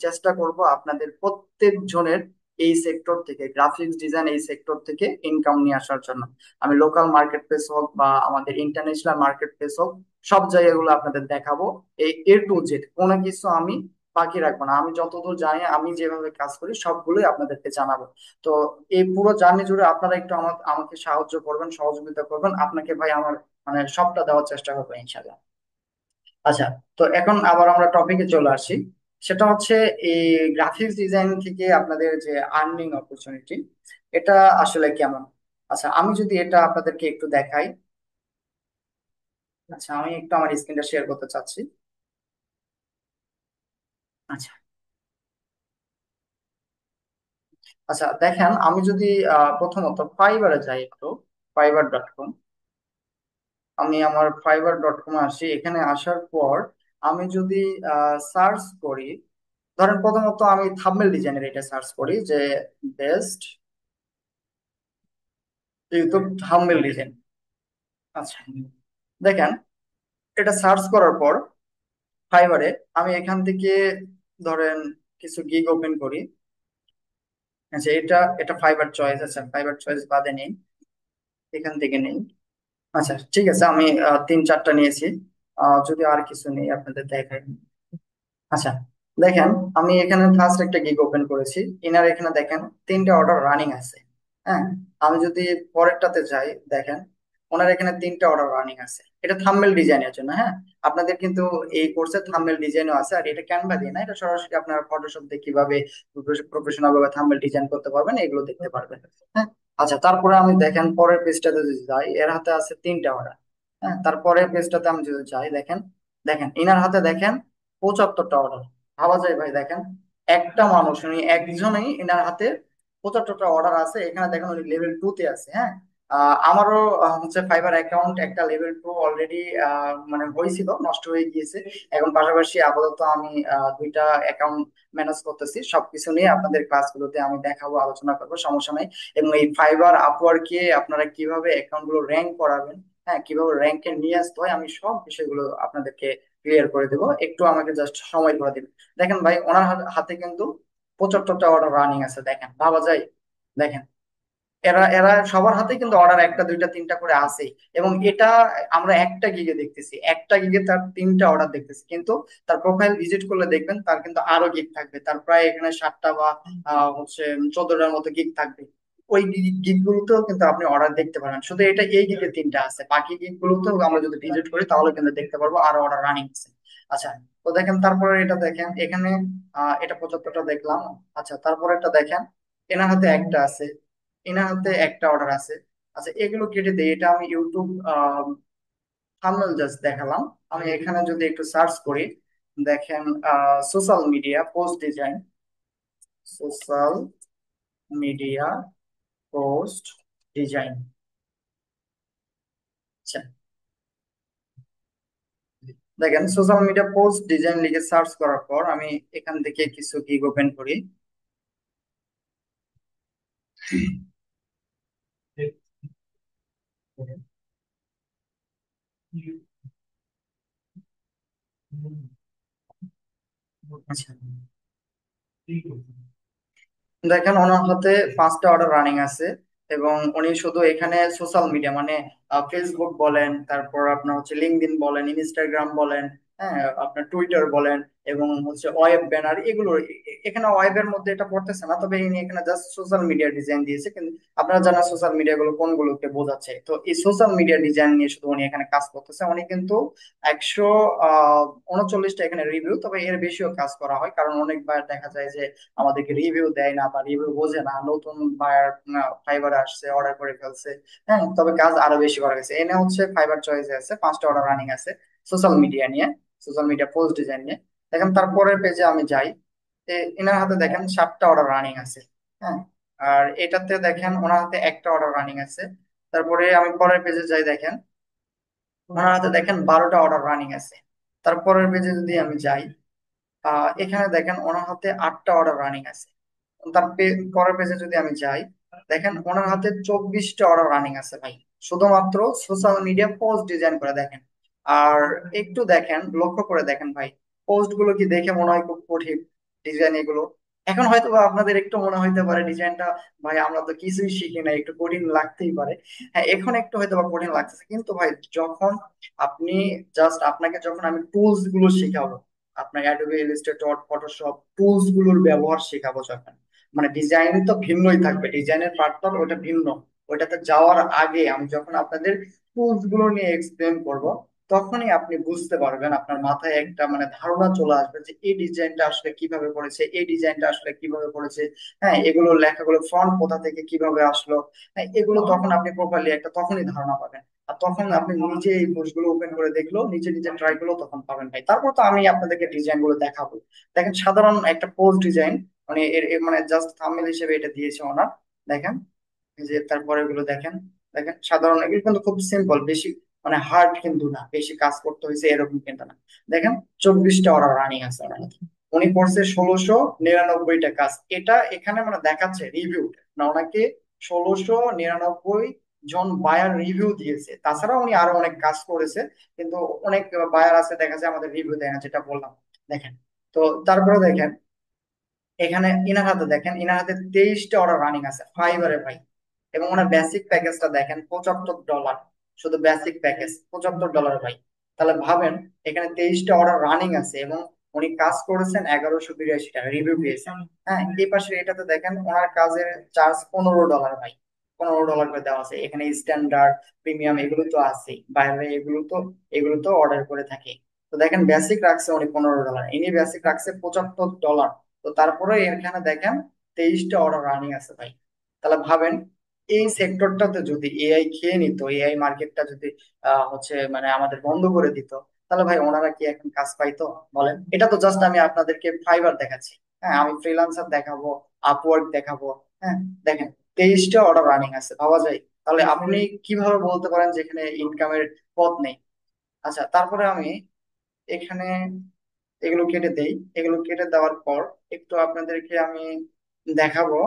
চেষ্টা করব আপনাদের প্রত্যেক জনের এই সেক্টর থেকে, গ্রাফিক্স ডিজাইন এই সেক্টর থেকে ইনকাম নিয়ে আসার জন্য। আমি লোকাল মার্কেট প্লেস হোক বা আমাদের ইন্টারন্যাশনাল মার্কেট প্লেস হোক, সব জায়গাগুলো আপনাদের দেখাবো। এই A to Z কোনো কিছু আমি বাকি রাখবো না। আমি যতদূর জানি, আমি যেভাবে কাজ করি সবগুলোই আপনাদেরকে জানাবো। তো এই পুরো জার্নি জুড়ে আপনারা একটু আমাকে সাহায্য করবেন, সহযোগিতা করবেন। আপনাকে ভাই আমার মানে সবটা দেওয়ার চেষ্টা করবো ইনশাল্লাহ। আচ্ছা, তো এখন আবার আমরা টপিকে চলে আসি। সেটা হচ্ছে এই গ্রাফিক্স ডিজাইন থেকে আপনাদের যে আর্নিং অপরচুনিটি, এটা আসলে কেমন। আচ্ছা, আমি যদি এটা আপনাদেরকে একটু দেখাই। আচ্ছা, আমি একটু আমার স্ক্রিনটা শেয়ার করতে চাচ্ছি। আচ্ছা, আচ্ছা, দেখেন, আমি যদি প্রথমত ফাইবারে যাই একটু, fiverr.com। আমি আমার fiverr.com আসি। এখানে আসার পর আমি যদি সার্চ করি, ধরেন প্রথমত আমি থাম্বনেল ডিজাইনের এটা সার্চ করি যে বেস্ট ইউটিউব থাম্বনেল ডিজাইন। আচ্ছা, দেখেন, এটা সার্চ করার পর ফাইবারে আমি এখান থেকে ধরেন কিছু গিগ ওপেন করি। আচ্ছা, এটা এটা ফাইবার চয়েস। আচ্ছা, ফাইবার চয়েস বাদে নেই, এখান থেকে নেই। আচ্ছা, ঠিক আছে, আমি তিন চারটা নিয়েছি। যদি আর কিছু নেই আপনাদের দেখাই। আচ্ছা, দেখেন, আমি এখানে ফার্স্ট একটা গিগ ওপেন করেছি। এনার এখানে দেখেন তিনটা অর্ডার রানিং আছে। হ্যাঁ, আমি যদি পরেরটাতে যাই, দেখেন ওনার এখানে তিনটা অর্ডার রানিং আছে। এটা থাম্বনেল ডিজাইনের জন্য। হ্যাঁ, আপনাদের কিন্তু এই কোর্সে থাম্বনেল ডিজাইনও আছে। আর এটা ক্যানভা দিয়ে না, এটা সরাসরি আপনারা ফটোশপ দিয়ে কিভাবে প্রফেশনাল ভাবে থাম্বনেল ডিজাইন করতে পারবেন এগুলো দেখতে পারবেন। হ্যাঁ, আচ্ছা, তারপরে আমি দেখেন পরের পেজটাতে যদি যাই, এর হাতে আছে তিনটা অর্ডার। হ্যাঁ, তারপরের পেজটাতে আমি যদি যাই, দেখেন, দেখেন ইনার হাতে দেখেন 75টা অর্ডার। ভাবা যায় ভাই, দেখেন একটা মানুষ, উনি একজনেই, এনার হাতে 75টা অর্ডার আছে। এখানে দেখেন উনি লেভেল 2 তে আছে। হ্যাঁ, আমারও হচ্ছে ফাইবার অ্যাকাউন্ট একটা লেভেল 2 অলরেডি মানে হয়েছিল, নষ্ট হয়ে গিয়েছে। এখন পাশাপাশি আপাতত আমি দুইটা অ্যাকাউন্ট ম্যানেজ করতেছি। সবকিছু নিয়ে আপনাদের ক্লাসগুলোতে আমি দেখাবো, আলোচনা করবো, সমস্যা নাই। এবং এই ফাইবার আপওয়ার্কে আপনারা কিভাবে অ্যাকাউন্ট গুলো র্যাঙ্ক করাবেন, হ্যাঁ, কিভাবে র্যাঙ্কে নিয়ে আসতে হয়, আমি সব বিষয়গুলো আপনাদেরকে ক্লিয়ার করে দেবো। একটু আমাকে জাস্ট সময় করে দিবেন। দেখেন ভাই, ওনার হাতে কিন্তু 75টা অর্ডার রানিং আছে। দেখেন, ভাবা যায়, দেখেন এরা এরা সবার হাতে কিন্তু অর্ডার একটা দুইটা তিনটা করে আসেই। এবং এটা আমরা একটা গিগে দেখতেছি, একটা গিগে তার তিনটা অর্ডার দেখতেছি, কিন্তু তার প্রোফাইল ভিজিট করলে দেখবেন তার কিন্তু আরো গিগ থাকবে। তার প্রায় এখানে 7টা বা হচ্ছে 14টার মতো গিগ থাকবে। ওই গিগ গুলোতেও কিন্তু আপনি অর্ডার দেখতে পারবেন। শুধু এটা এই গিগে তিনটা আছে, বাকি গিগ গুলোতেও আমরা যদি ভিজিট করি তাহলে কিন্তু দেখতে পারবো আরো অর্ডার রানিং আছে। আচ্ছা, তো দেখেন তারপরে এটা দেখেন এখানে এটা 75টা দেখলাম। আচ্ছা, তারপরে এটা দেখেন এনার হাতে একটা আছে, এনার হাতে একটা অর্ডার আছে। আচ্ছা, এগুলো কেটে দিই, এটা আমি ইউটিউব থাম্বনেল জাস্ট দেখালাম। আমি এখানে যদি একটু সার্চ করি, দেখেন social media post design, social media post design. আচ্ছা, দেখেন সোশ্যাল মিডিয়া পোস্ট ডিজাইন লিখে সার্চ করার পর আমি এখান থেকে কিছু গিগ ওপেন করি। আচ্ছা, দেখেন ওনার হাতে 5টা অর্ডার রানিং আছে, এবং উনি শুধু এখানে সোশ্যাল মিডিয়া মানে ফেসবুক বলেন, তারপর আপনার হচ্ছে লিঙ্কডইন বলেন, ইনস্টাগ্রাম বলেন, হ্যাঁ আপনার টুইটার বলেন, এবং হচ্ছে ওয়েব ব্যানার এগুলো এখানে ওয়েবের মধ্যে এটা পড়তেছে না, তবে ইনি এখানে জাস্ট সোশ্যাল মিডিয়া ডিজাইন দিয়েছে। কিন্তু আপনারা জানেন সোশ্যাল মিডিয়া গুলো কোনগুলোকে বোঝাচ্ছে, তো এই সোশ্যাল মিডিয়া ডিজাইন নিয়ে শুধু উনি এখানে কাজ করতেছে। উনি কিন্তু 139টা এখানে রিভিউ, তবে এর বেশিও কাজ করা হয়, কারণ অনেকবার দেখা যায় যে আমাদেরকে রিভিউ দেয় না বা রিভিউ বোঝে না, নতুন বায়ার ফাইবারে আসছে অর্ডার করে ফেলছে। হ্যাঁ, তবে কাজ আরো বেশি করা গেছে। এনে হচ্ছে ফাইবার চয়েসে আছে 5টা অর্ডার রানিং আছে সোশ্যাল মিডিয়া নিয়ে, সোশ্যাল মিডিয়া পোস্ট ডিজাইন নিয়ে। দেখেন তারপরের পেজে আমি যাই, এনার হাতে দেখেন 7টা অর্ডার রানিং আছে। হ্যাঁ, আর এটাতে দেখেন ওনার হাতে একটা অর্ডার রানিং আছে। তারপরে আমি পরের পেজে যাই, দেখেন ওনার হাতে দেখেন 12টা অর্ডার রানিং আছে। তারপরের পেজে যদি আমি যাই, এখানে দেখেন ওনার হাতে 8টা অর্ডার রানিং আছে। তার পরের পেজে যদি আমি যাই, দেখেন ওনার হাতে 24টা অর্ডার রানিং আছে ভাই, শুধুমাত্র সোশ্যাল মিডিয়া পোস্ট ডিজাইন করে। দেখেন আর একটু দেখেন, লক্ষ্য করে দেখেন ভাই, পোস্ট গুলো কি দেখে মনে হয় খুব কঠিন ডিজাইন এগুলো? এখন হয়তো বা আপনাদের একটু মনে হইতে পারে ডিজাইনটা, ভাই আমরা তো কিছুই শিখি না, একটু কঠিন লাগতেই পারে। হ্যাঁ, এখন একটু হয়তো বা কঠিন লাগতেছে, কিন্তু ভাই যখন আপনি জাস্ট আপনাকে যখন আমি টুলস গুলো শেখাবো, আপনার অ্যাডোবি ইলাস্ট্রেটর ফটোশপ টুলস গুলোর ব্যবহার শেখাবো, যখন মানে ডিজাইন তো ভিন্নই থাকবে, ডিজাইনের পার্টটা ওটা ভিন্ন। ওইটাতে যাওয়ার আগে আমি যখন আপনাদের টুলস গুলো নিয়ে এক্সপ্লেন করব, তখনই আপনি বুঝতে পারবেন, আপনার মাথায় একটা মানে ধারণা চলে আসবে যে এই ডিজাইনটা আসলে কিভাবে করেছে, এই ডিজাইনটা আসলে কিভাবে করেছে। হ্যাঁ, এগুলো লেখাগুলো ফ্রন্ট কোথা থেকে কিভাবে আসলো। হ্যাঁ, এগুলো তখন আপনি প্রপারলি একটা তখনই ধারণা পাবেন। আর তখন আপনি নিজে এই কোর্সগুলো ওপেন করে দেখলো, নিজে নিজে ট্রাই করলো, তখন পাবেন ভাই। তারপর তো আমি আপনাদেরকে ডিজাইন গুলো দেখাবো। দেখেন সাধারণ একটা পোস্ট ডিজাইন, মানে মানে জাস্ট থাম্বনেল হিসেবে এটা দিয়েছে ওনার। দেখেন এই যে তারপরে এগুলো দেখেন, দেখেন সাধারণ এগুলো কিন্তু খুব সিম্পল, বেশি মানে হার্ড কিন্তু না, বেশি কাজ করতে হয়েছে এরকম কিন্তু না। দেখেন 24টা অর্ডার রানিং আছে ওনার হাতে। উনি করছে 1699টা কাজ। এটা এখানে মানে দেখাচ্ছে রিভিউ না, ওনাকে 1699 জন বায়ার রিভিউ দিয়েছে। তাছাড়া উনি আরো অনেক কাজ করেছে, কিন্তু অনেক বায়ার আছে দেখা যায় আমাদের রিভিউ দেয় না, যেটা বললাম। দেখেন, তো তারপরে দেখেন এখানে ইনার হাতে দেখেন, ইনার হাতে 23টা অর্ডার রানিং আছে ফাইবারে ভাই। এবং ওনার বেসিক প্যাকেজটা দেখেন $75, শুধু বেসিক প্যাকেজ $75 ভাই। তাহলে ভাবেন এখানে 23টা অর্ডার রানিং আছে, এবং উনি কাজ করেছেন 1182 টাকা রিভিউ পেয়েছেন। হ্যাঁ, এই পাশে এটাতে দেখেন ওনার কাজের চার্জ $15 ভাই, $15 করে দেওয়া আছে। এখানে স্ট্যান্ডার্ড প্রিমিয়াম এগুলো তো আছেই, বাইরে এগুলো তো অর্ডার করে থাকে। তো দেখেন বেসিক রাখছে উনি $15, ইনি বেসিক রাখছে $75। তো তারপরে এখানে দেখেন 23টা অর্ডার রানিং আছে ভাই। তাহলে ভাবেন এই সেক্টরটাতে যদি এআই খেয়ে নিত, এআই মার্কেটটা যদি হচ্ছে মানে আমাদের বন্ধ করে দিত, তাহলে ভাই ওনারা কি এখন কাজ পাইতো বলেন? এটা তো জাস্ট আমি আপনাদেরকে ফাইবার দেখাচ্ছি। হ্যাঁ, আমি ফ্রিল্যান্সার দেখাবো, আপওয়ার্ক দেখাবো। হ্যাঁ, দেখেন 23টা অর্ডার রানিং আছে, ভাবা যায়? তাহলে আপনি কিভাবে বলতে পারেন যে এখানে ইনকামের পথ নেই? আচ্ছা, তারপরে আমি এখানে এগুলো কেটে দেই। এগুলো কেটে দেওয়ার পর একটু আপনাদেরকে আমি দেখাবো,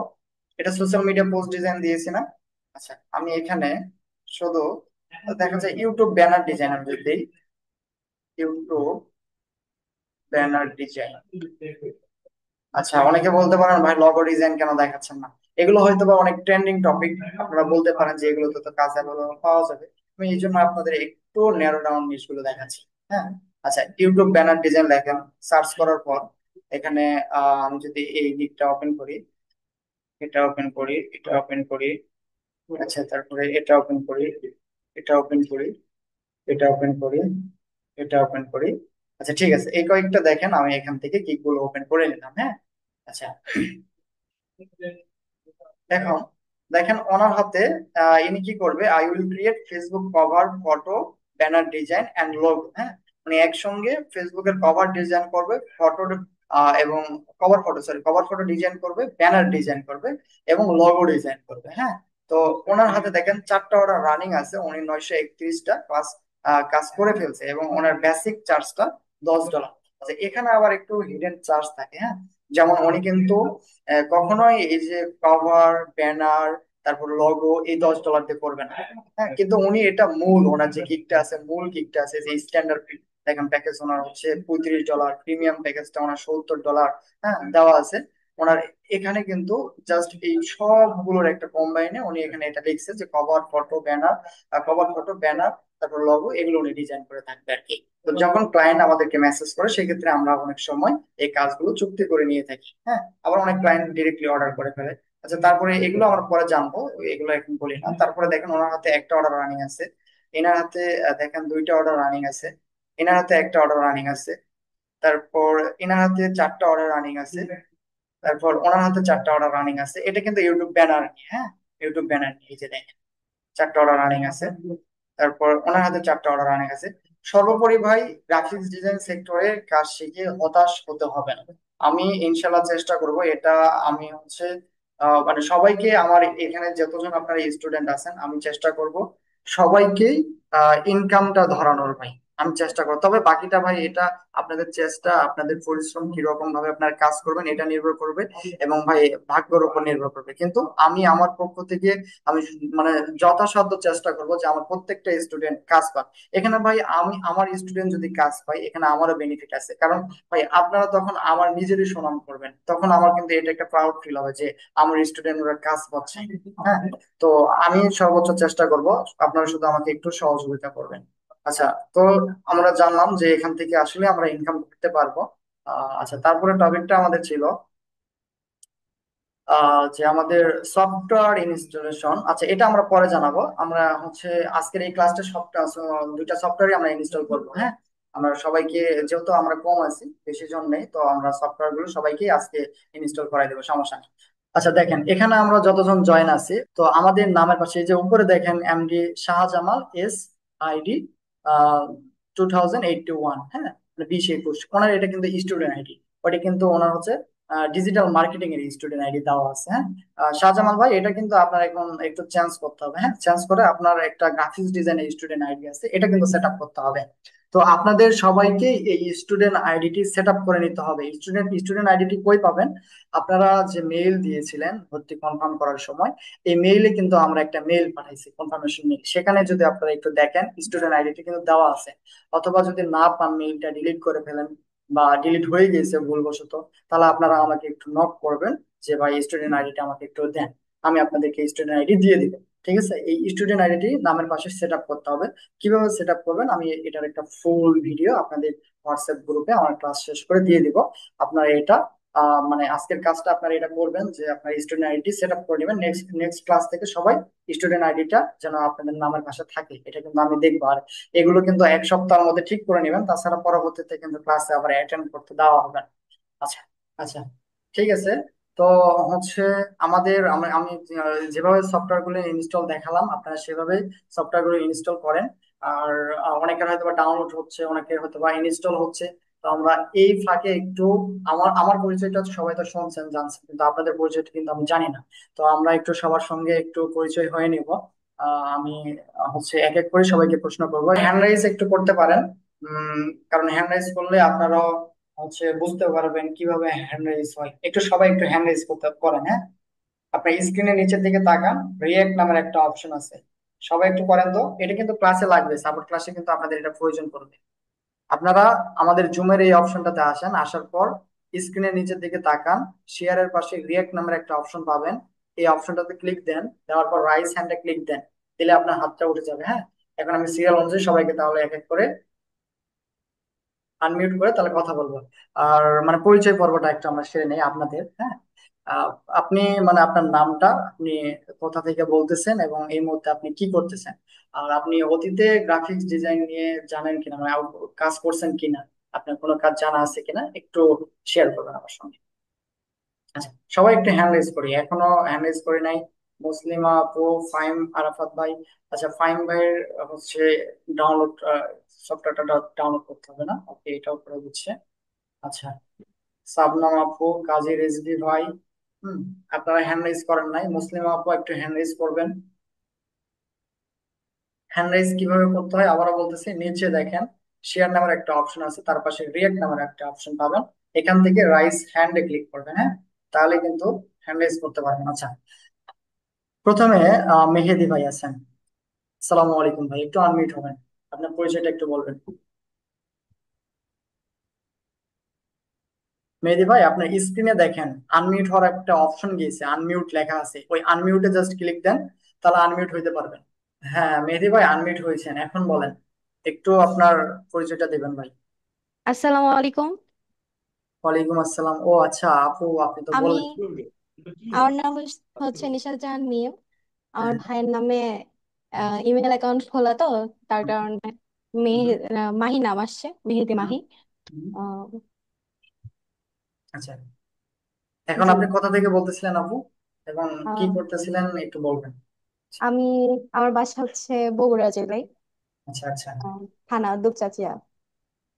এটা সোশ্যাল মিডিয়া পোস্ট ডিজাইন দিয়েছি না? আচ্ছা, আমি এখানে শুধু দেখা যায় ইউটিউব ব্যানার ডিজাইন আমি যদি দিই, ইউটিউব ব্যানার ডিজাইন। আচ্ছা, অনেকে বলতে পারেন ভাই লগো ডিজাইন কেন দেখাচ্ছেন না? এগুলো হয়তো বা অনেক ট্রেন্ডিং টপিক, আপনারা বলতে পারেন যে এগুলোতে তো কাজ পাওয়া যাবে। আমি এই জন্য আপনাদের একটু ন্যারো ডাউন জিনিসগুলো দেখাচ্ছি। হ্যাঁ, আচ্ছা, ইউটিউব ব্যানার ডিজাইন লেখেন, সার্চ করার পর এখানে আমি যদি এই দিকটা ওপেন করি, এটা ওপেন করি, এটা ওপেন করি। আচ্ছা, তারপরে এটা ওপেন করি, এটা ওপেন করি, এটা ওপেন করি, এটা ওপেন করি। আচ্ছা ঠিক আছে, এই কয়েকটা দেখেন আমি এখান থেকে গিকগুলো ওপেন করে নিলাম। হ্যাঁ, আচ্ছা এখন দেখেন ওনার হাতে ইনি কি করবে, I will create Facebook cover photo banner design and logo. হ্যাঁ, মানে একসঙ্গে ফেসবুকের কভার ডিজাইন করবে, ফটো এবং cover photo, sorry cover photo design করবে, ব্যানার ডিজাইন করবে এবং লোগো ডিজাইন করবে। হ্যাঁ, তো ওনার হাতে দেখেন 4টা অর্ডার রানিং আছে, উনি 931টা ক্লাস কাজ করে ফেলছে এবং ওনার বেসিক চার্জটা $10। আচ্ছা, এখানে আবার একটু হিডেন চার্জ থাকে। হ্যাঁ, যেমন উনি কিন্তু কখনোই এই যে কভার ব্যানার তারপর লগো এই $10 দিয়ে করবে না। হ্যাঁ, কিন্তু উনি এটা মূল ওনার যে গিগটা আছে, মূল গিগটা আছে যে স্ট্যান্ডার্ড দেখেন প্যাকেজ ওনার হচ্ছে $35, প্রিমিয়াম প্যাকেজটা ওনার $70। হ্যাঁ, দেওয়া আছে ওনার এখানে কিন্তু জাস্ট এই সবগুলোর একটা কম্বাইনে উনি এখানে এটা লিখছে যে cover photo banner, cover photo banner তারপর লগো এগুলো উনি ডিজাইন করে থাকবে আর কি। তো যখন ক্লায়েন্ট আমাদেরকে মেসেজ করে সেক্ষেত্রে আমরা অনেক সময় এই কাজগুলো চুক্তি করে নিয়ে থাকি। হ্যাঁ, আবার অনেক ক্লায়েন্ট ডিরেক্টলি অর্ডার করে ফেলে। আচ্ছা, তারপরে এগুলো আমরা পরে জানবো, এগুলো এখন বলি না। তারপরে দেখেন ওনার হাতে একটা অর্ডার রানিং আছে, এনার হাতে দেখেন 2টা অর্ডার রানিং আছে, এনার হাতে একটা অর্ডার রানিং আছে, তারপর এনার হাতে 4টা অর্ডার রানিং আছে, তারপর ওনার হাতে 4টা অর্ডার রানিং আছে। এটা কিন্তু ইউটিউব ব্যানার। হ্যাঁ, ইউটিউব ব্যানার এই যে দেখেন 4টা অর্ডার রানিং আছে, তারপর ওনার হাতে 4টা অর্ডার রানিং আছে। সর্বোপরি ভাই, গ্রাফিক্স ডিজাইন সেক্টরে কাজ শিখে হতাশ হতে হবে না। আমি ইনশাল্লাহ চেষ্টা করব এটা। আমি হচ্ছে মানে সবাইকে, আমার এখানে যতজন আপনার স্টুডেন্ট আছেন আমি চেষ্টা করব সবাইকেই ইনকামটা ধরানোর ভাই। আমি চেষ্টা করব, তবে বাকিটা ভাই এটা আপনাদের চেষ্টা, আপনাদের পরিশ্রম, কিরকম ভাবে আপনারা কাজ করবেন এটা নির্ভর করবে এবং ভাই ভাগ্যের উপর নির্ভর করবে। কিন্তু আমি আমার পক্ষ থেকে আমি মানে যথাসাধ্য চেষ্টা করব যে আমার প্রত্যেকটা স্টুডেন্ট কাজ পাক। এখানে ভাই আমি আমার স্টুডেন্ট যদি কাজ পাই এখানে আমারও বেনিফিট আছে, কারণ ভাই আপনারা তখন আমার নিজেরই সুনাম করবেন, তখন আমার কিন্তু এটা একটা প্রাউড ফিল হবে যে আমার স্টুডেন্ট ওরা কাজ পাচ্ছে। হ্যাঁ, তো আমি সর্বোচ্চ চেষ্টা করব, আপনারা শুধু আমাকে একটু সহযোগিতা করবেন। আচ্ছা, তো আমরা জানলাম যে এখান থেকে আসলে আমরা ইনকাম করতে পারবো। আচ্ছা, তারপরে টপিকটা আমাদের ছিল যে আমাদের সফটওয়্যার ইনস্টলেশন। আচ্ছা, এটা আমরা পরে জানাবো। আমরা হচ্ছে আজকের এই ক্লাসটা সফটওয়্যার 2টা সফটওয়্যারই আমরা ইনস্টল করবো। হ্যাঁ, আমরা সবাইকে, যেহেতু আমরা কম আছি, বেশি জন নেই, তো আমরা সফটওয়্যার গুলো সবাইকে আজকে ইনস্টল করাই দেবো, সমস্যা নেই। আচ্ছা দেখেন এখানে আমরা যতজন জয়েন আছি, তো আমাদের নামের পাশে এই যে উপরে দেখেন এমডি শাহজামাল এস আইডি 2081। হ্যাঁ, মানে 2021 ওনার এটা কিন্তু স্টুডেন্ট আইডি, ওটা কিন্তু ওনার হচ্ছে ডিজিটাল মার্কেটিং এর স্টুডেন্ট আইডি দেওয়া আছে। হ্যাঁ, শাহজামাল ভাই এটা কিন্তু আপনার এখন একটু চেঞ্জ করতে হবে। হ্যাঁ, চেঞ্জ করে আপনার একটা গ্রাফিক্স ডিজাইনের স্টুডেন্ট আইডি আছে, এটা কিন্তু সেট আপ করতে হবে। তো আপনাদের সবাইকে এই স্টুডেন্ট আইডিটি সেট আপ করে নিতে হবে। স্টুডেন্ট আইডিটি কই পাবেন, আপনারা যে মেইল দিয়েছিলেন ভর্তি কনফার্ম করার সময়, এই মেইলে কিন্তু আমরা একটা মেইল পাঠাইছি, কনফার্মেশন মেইল। সেখানে যদি আপনারা একটু দেখেন স্টুডেন্ট আইডিটি কিন্তু দেওয়া আছে। অথবা যদি না পান, মেইলটা ডিলিট করে ফেলেন বা ডিলিট হয়ে গেছে ভুলবশত, তাহলে আপনারা আমাকে একটু নক করবেন যে ভাই স্টুডেন্ট আইডিটা আমাকে একটু দেন, আমি আপনাদেরকে স্টুডেন্ট আইডি দিয়ে দিব। ঠিক আছে, এই স্টুডেন্ট আইডি নামের পাশে সেট আপ করতে হবে। কিভাবে সেট আপ করবেন আমি এটার একটা ফুল ভিডিও আপনাদের হোয়াটসঅ্যাপ গ্রুপে আমার ক্লাস শেষ করে দিয়ে দিব। আপনারা এটা মানে আজকের কাজটা আপনারা এটা করবেন যে আপনার স্টুডেন্ট আইডি সেট আপ করে নেবেন। নেক্সট নেক্সট ক্লাস থেকে সবাই স্টুডেন্ট আইডিটা যেন আপনাদের নামের পাশে থাকে এটা কিন্তু আমি দেখবো। আর এগুলো কিন্তু 1 সপ্তাহের মধ্যে ঠিক করে নেবেন, তাছাড়া পরবর্তীতে কিন্তু ক্লাসে আবার অ্যাটেন্ড করতে দেওয়া হবে না। আচ্ছা, আচ্ছা ঠিক আছে। তো হচ্ছে আমাদের আমি যেভাবে সফটওয়্যার গুলো ইনস্টল দেখালাম আপনারা সেভাবে সফটওয়্যার গুলো ইনস্টল করেন। আর অনেকের হয়তো বা ডাউনলোড হচ্ছে, অনেকের হয়তো বা ইনস্টল হচ্ছে। তো আমরা এই ফাঁকে একটু, আমার আমার পরিচয়টা হচ্ছে সবাই তো শুনছেন জানছেন, কিন্তু আপনাদের পরিচয়টা কিন্তু আমি জানি না। তো আমরা একটু সবার সঙ্গে একটু পরিচয় হয়ে নিব। আমি হচ্ছে এক এক করে সবাইকে প্রশ্ন করবো, হ্যান্ড রাইজ একটু করতে পারেন। কারণ হ্যান্ড রাইজ করলে আপনারাও হচ্ছে বুঝতে পারবেন কিভাবে হ্যান্ড রেজ হয়। একটু সবাই একটু হ্যান্ড রেজ করতে করেন। হ্যাঁ, আপনার স্ক্রিনের নিচের দিকে তাকান, রিয়েক্ট নামের একটা অপশন আছে, সবাই একটু করেন তো। এটা কিন্তু ক্লাসে লাগবে, সাপোর্ট ক্লাসে কিন্তু আপনাদের এটা প্রয়োজন পড়বে। আপনারা আমাদের জুমের এই অপশনটাতে আসেন, আসার পর স্ক্রিনের নিচের দিকে তাকান, শেয়ারের পাশে রিয়েক্ট নামের একটা অপশন পাবেন। এই অপশনটাতে ক্লিক দেন, দেওয়ার পর রাইস হ্যান্ডে ক্লিক দেন, দিলে আপনার হাতটা উঠে যাবে। হ্যাঁ, এখন আমি সিরিয়াল অনুযায়ী সবাইকে তাহলে এক এক করে আনমিউট করে তাহলে কথা বলবো। আর মানে পরিচয় পর্বটা একটু আমরা সেরে নেই আপনাদের। হ্যাঁ, আহ, আপনি মানে আপনার নামটা, আপনি কোথা থেকে বলতেছেন এবং এই মুহূর্তে আপনি কি করতেছেন, আর আপনি অতীতে গ্রাফিক্স ডিজাইন নিয়ে জানেন কিনা, মানে কাজ করছেন কিনা, আপনার কোনো কাজ জানা আছে কিনা একটু শেয়ার করবেন আমার সঙ্গে। আচ্ছা, সবাই একটু হ্যান্ড রেজ করি, এখনো হ্যান্ড রেজ করি নাই। মুসলিমা আপু, ফাইম, আরাফাত ভাই। আচ্ছা, ফাইম ভাইয়ের হচ্ছে ডাউনলোড, সফটওয়্যারটা ডাউনলোড করতে হবে না, ওকে, এটাও করে দিচ্ছে। আচ্ছা, সাবনাম আপু, কাজী রেজভি ভাই, হুম, আপনারা হ্যান্ড রেজ করেন নাই। মুসলিমা আপু একটু হ্যান্ড রেজ করবেন। হ্যান্ড রাইজ কিভাবে করতে হয় আবারও বলতেছি, নিচে দেখেন শেয়ার নামের একটা অপশন আছে, তার পাশে রিয়েক্ট নামের একটা অপশন পাবেন। এখান থেকে রাইজ হ্যান্ডে ক্লিক করবেন, হ্যাঁ, তাহলে কিন্তু হ্যান্ড রাইজ করতে পারবেন। আচ্ছা, প্রথমে মেহেদি ভাই আছেন। সালামু আলাইকুম ভাই, একটু আনমিউট হবেন, আপনার পরিচয়টা একটু বলবেন। মেহেদি ভাই, আপনার স্ক্রিনে দেখেন আনমিউট হওয়ার একটা অপশন গিয়েছে, আনমিউট লেখা আছে, ওই আনমিউটে জাস্ট ক্লিক দেন, তাহলে আনমিউট হইতে পারবেন। হ্যাঁ মেহেদি ভাই, আনমিউট হয়েছেন, এখন বলেন, একটু আপনার পরিচয়টা দিবেন ভাই। আসসালামু আলাইকুম। ওয়ালাইকুম আসসালাম। ও আচ্ছা আপু, আপনি তো আমি বললেন। আমার নাম হচ্ছে নিশাত জাহান মিম। আমার হ্যাঁ। ভাইয়ের নামে ইমেল অ্যাকাউন্ট খোলা, তো তার কারণে হুম, মাহি নাম আসছে, মেহেদি হুম, মাহি। হুম। আহ, আচ্ছা, এখন জি। আপনি কোথা থেকে বলতেছিলেন আপু, এবং কি আহ, করতেছিলেন একটু বলবেন। আমি আমার বাসা হচ্ছে বগুড়া জেলায়, আচ্ছা আচ্ছা আহ, থানা দুপচাচিয়া।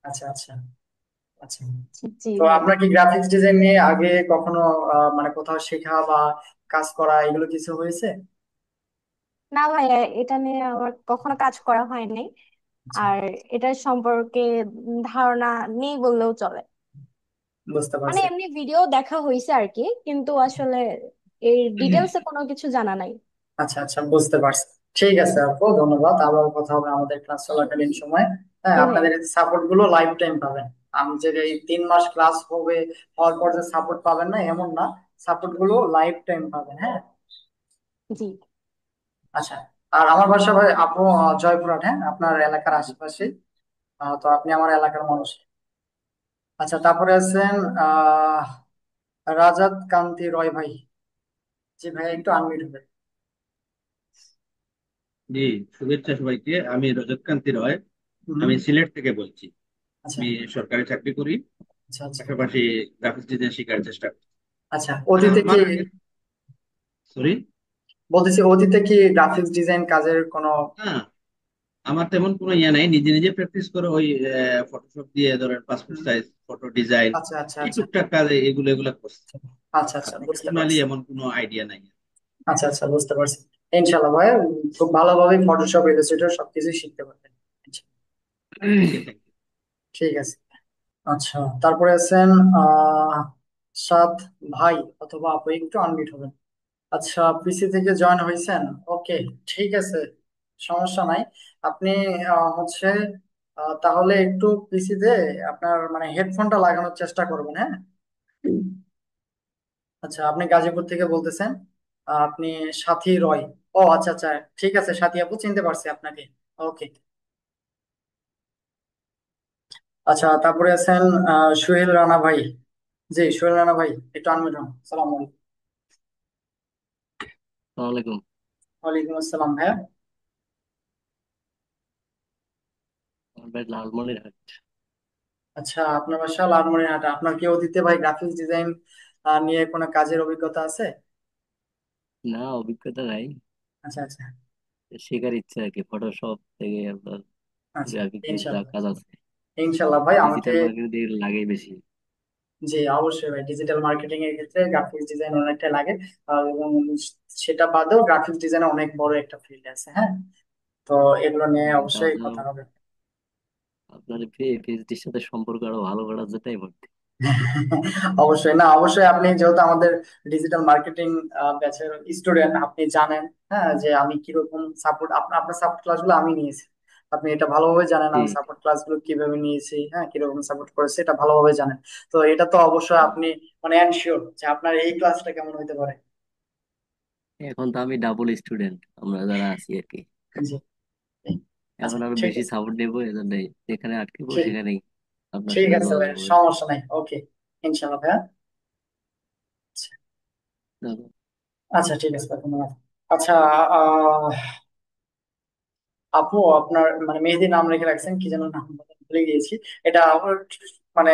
আচ্ছা আচ্ছা আচ্ছা। জি তো ভাইয়া। আপনার কি গ্রাফিক্স ডিজাইন নিয়ে আগে কখনো মানে কোথাও শেখা বা কাজ করা এগুলো কিছু হয়েছে? না ভাইয়া, এটা নিয়ে আমার কখনো কাজ করা হয়নি, আচ্ছা, আর এটার সম্পর্কে ধারণা নেই বললেও চলে। বুঝতে মানে পারছি। এমনি ভিডিও দেখা হয়েছে আর কি, কিন্তু আসলে এর ডিটেলসে কোনো কিছু জানা নাই। আচ্ছা আচ্ছা, বুঝতে পারছি। ঠিক আছে আপু, ধন্যবাদ, আবার কথা হবে আমাদের ক্লাস চলাকালীন সময়। হ্যাঁ, জি ভাইয়া। আপনাদের সাপোর্ট গুলো লাইফ টাইম পাবেন। আমি যে এই 3 মাস ক্লাস হবে হওয়ার পর যে সাপোর্ট পাবেন না এমন না, সাপোর্ট গুলো লাইফ টাইম পাবেন, হ্যাঁ। জি। আচ্ছা, আর আমার বাসা ভাই আপু জয়পুরহাট, হ্যাঁ, আপনার এলাকার আশেপাশে। তো আপনি আমার এলাকার মানুষ। আচ্ছা, তারপরে আছেন আহ রাজাত কান্তি রয় ভাই। জি ভাই, একটু আনমিউট হবে। জি, শুভেচ্ছা সবাইকে। আমি রজত কান্তি রয়। হুম। আমি সিলেট থেকে বলছি। আচ্ছা আমি সরকারি চাকরি করি, আচ্ছা আচ্ছা পাশাপাশি গ্রাফিক্স ডিজাইন শেখার চেষ্টা করি। আচ্ছা। অতীতে কি, আমার আগে, সরি, বলতেছি অতীতে কি গ্রাফিক্স ডিজাইন কাজের কোনো। না, আমার তেমন কোনো ইয়ে নাই। নিজে নিজে প্র্যাকটিস করে ওই ফটোশপ দিয়ে ধরেন পাসপোর্ট হুম, সাইজ ফটো ডিজাইন, আচ্ছা আচ্ছা এই আচ্ছা টুকটাক কাজ এগুলো এগুলো করছি। আচ্ছা আর আচ্ছা, বুঝতে প্রফেশনালি পারছি। এমন কোনো আইডিয়া নাই। আচ্ছা আচ্ছা, বুঝতে পারছি। ইনশাল্লাহ ভাই, খুব ভালোভাবে ফটোশপ ইলাস্ট্রেটর সবকিছু শিখতে পারবেন। ওকে, থ্যাংক ইউ। ঠিক আছে। আচ্ছা, তারপরে আছেন আহ সাদ ভাই অথবা আপু, একটু আনমিউট হবেন। আচ্ছা, পিসি থেকে জয়েন হয়েছেন, ওকে, ঠিক আছে, সমস্যা নাই। আপনি হচ্ছে তাহলে একটু পিসিতে আপনার মানে হেডফোনটা লাগানোর চেষ্টা করবেন, হ্যাঁ। আচ্ছা, আপনি গাজীপুর থেকে বলতেছেন, আপনি সাথী রয়। ও আচ্ছা আচ্ছা, ঠিক আছে সাথী আপু, চিনতে পারছি আপনাকে। ওকে। আচ্ছা, তারপরে আছেন সোহেল রানা ভাই। জি সোহেল রানা ভাই, একটু আনমিউট হন। সালাম আলাইকুম। আসসালামু আলাইকুম। ওয়ালাইকুম আসসালাম ভাইয়া। আমার বাড়ি লালমনিরহাট। আচ্ছা, আপনার বাসা লালমনিরহাট, আপনার কি অতীতে ভাই গ্রাফিক্স ডিজাইন নিয়ে কোনো কাজের অভিজ্ঞতা আছে? না, অভিজ্ঞতা নাই, আচ্ছা আচ্ছা শেখার ইচ্ছা আর কি, ফটোশপ থেকে আপনার আচ্ছা, গ্রাফিক্স যা ইনশাল্লাহ। কাজ আছে, ইনশাল্লাহ ভাই, আমাকে। ডিজিটাল মার্কেটিং লাগেই বেশি। জি অবশ্যই ভাই, ডিজিটাল মার্কেটিং এর ক্ষেত্রে গ্রাফিক্স ডিজাইন অনেকটা লাগে। এবং সেটা বাদেও গ্রাফিক্স ডিজাইন অনেক বড় একটা ফিল্ড আছে, হ্যাঁ। তো এগুলো নিয়ে অবশ্যই তাহলে কথা হবে। আপনার পিএইচডির সাথে সম্পর্ক আরো ভালো করার জন্যই ভর্তি। অবশ্যই, না অবশ্যই, আপনি যেহেতু আমাদের ডিজিটাল মার্কেটিং ব্যাচের স্টুডেন্ট, আপনি জানেন, হ্যাঁ, যে আমি কিরকম সাপোর্ট, আপনার সাপোর্ট ক্লাসগুলো আমি নিয়েছি। আপনি এটা ভালোভাবে জানেন, আমি ঠিক। সাপোর্ট ক্লাসগুলো কিভাবে নিয়েছি, হ্যাঁ, কিরকম সাপোর্ট করেছি, এটা ভালোভাবে জানেন। তো এটা তো অবশ্যই আপনি মানে এনশিওর যে আপনার এই ক্লাসটা কেমন হতে পারে। এখন তো আমি ডাবল স্টুডেন্ট, আমরা যারা আছি আর কি। জি। আচ্ছা, এখন আরো ঠিক বেশি আছে। সাপোর্ট নেবো, এজন্য যেখানে আটকেবো ঠিক সেখানেই আপনার ঠিক সাথে আছে ভাই, যোগাযোগ হবে। সমস্যা নাই, ওকে, ইনশাল্লাহ ভাইয়া। ধরো। আচ্ছা ঠিক আছে ভাই, ধন্যবাদ। আচ্ছা, আহ আপু আপনার মানে মেহেদি নাম রেখে রাখছেন কি যেন নাম, ভুলে গিয়েছি। এটা আমার মানে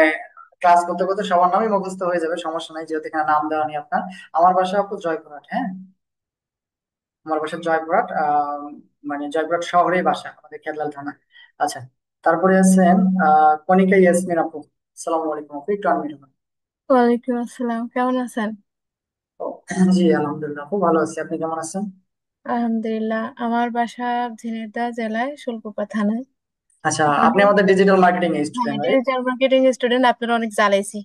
ক্লাস করতে করতে সবার নামই মুখস্থ হয়ে যাবে, সমস্যা নাই, যেহেতু এখানে নাম দেওয়া নেই আপনার। আমার বাসা আপু জয়পুরহাট, হ্যাঁ। আমার বাসা জয়পুরহাট, মানে জয়পুরহাট শহরেই বাসা, আমাদের খেদলাল থানা। আচ্ছা, তারপরে আছেন কনিকা ইয়াসমিন আপু। আসসালামু আলাইকুম আপু, একটু আনমিউট হবেন। ওয়ালাইকুম আসসালাম, কেমন আছেন? ও, জি আলহামদুলিল্লাহ আপু, ভালো আছি, আপনি কেমন আছেন? আলহামদুলিল্লাহ, আমার বাসা ঝিনাইদহ জেলায় শুল্কপা থানায়। আচ্ছা, আপনি আমি আমাদের ডিজিটাল মার্কেটিং হ্যাঁ student, right? Digital marketing student, আপনারা অনেক জ্বালাইছি,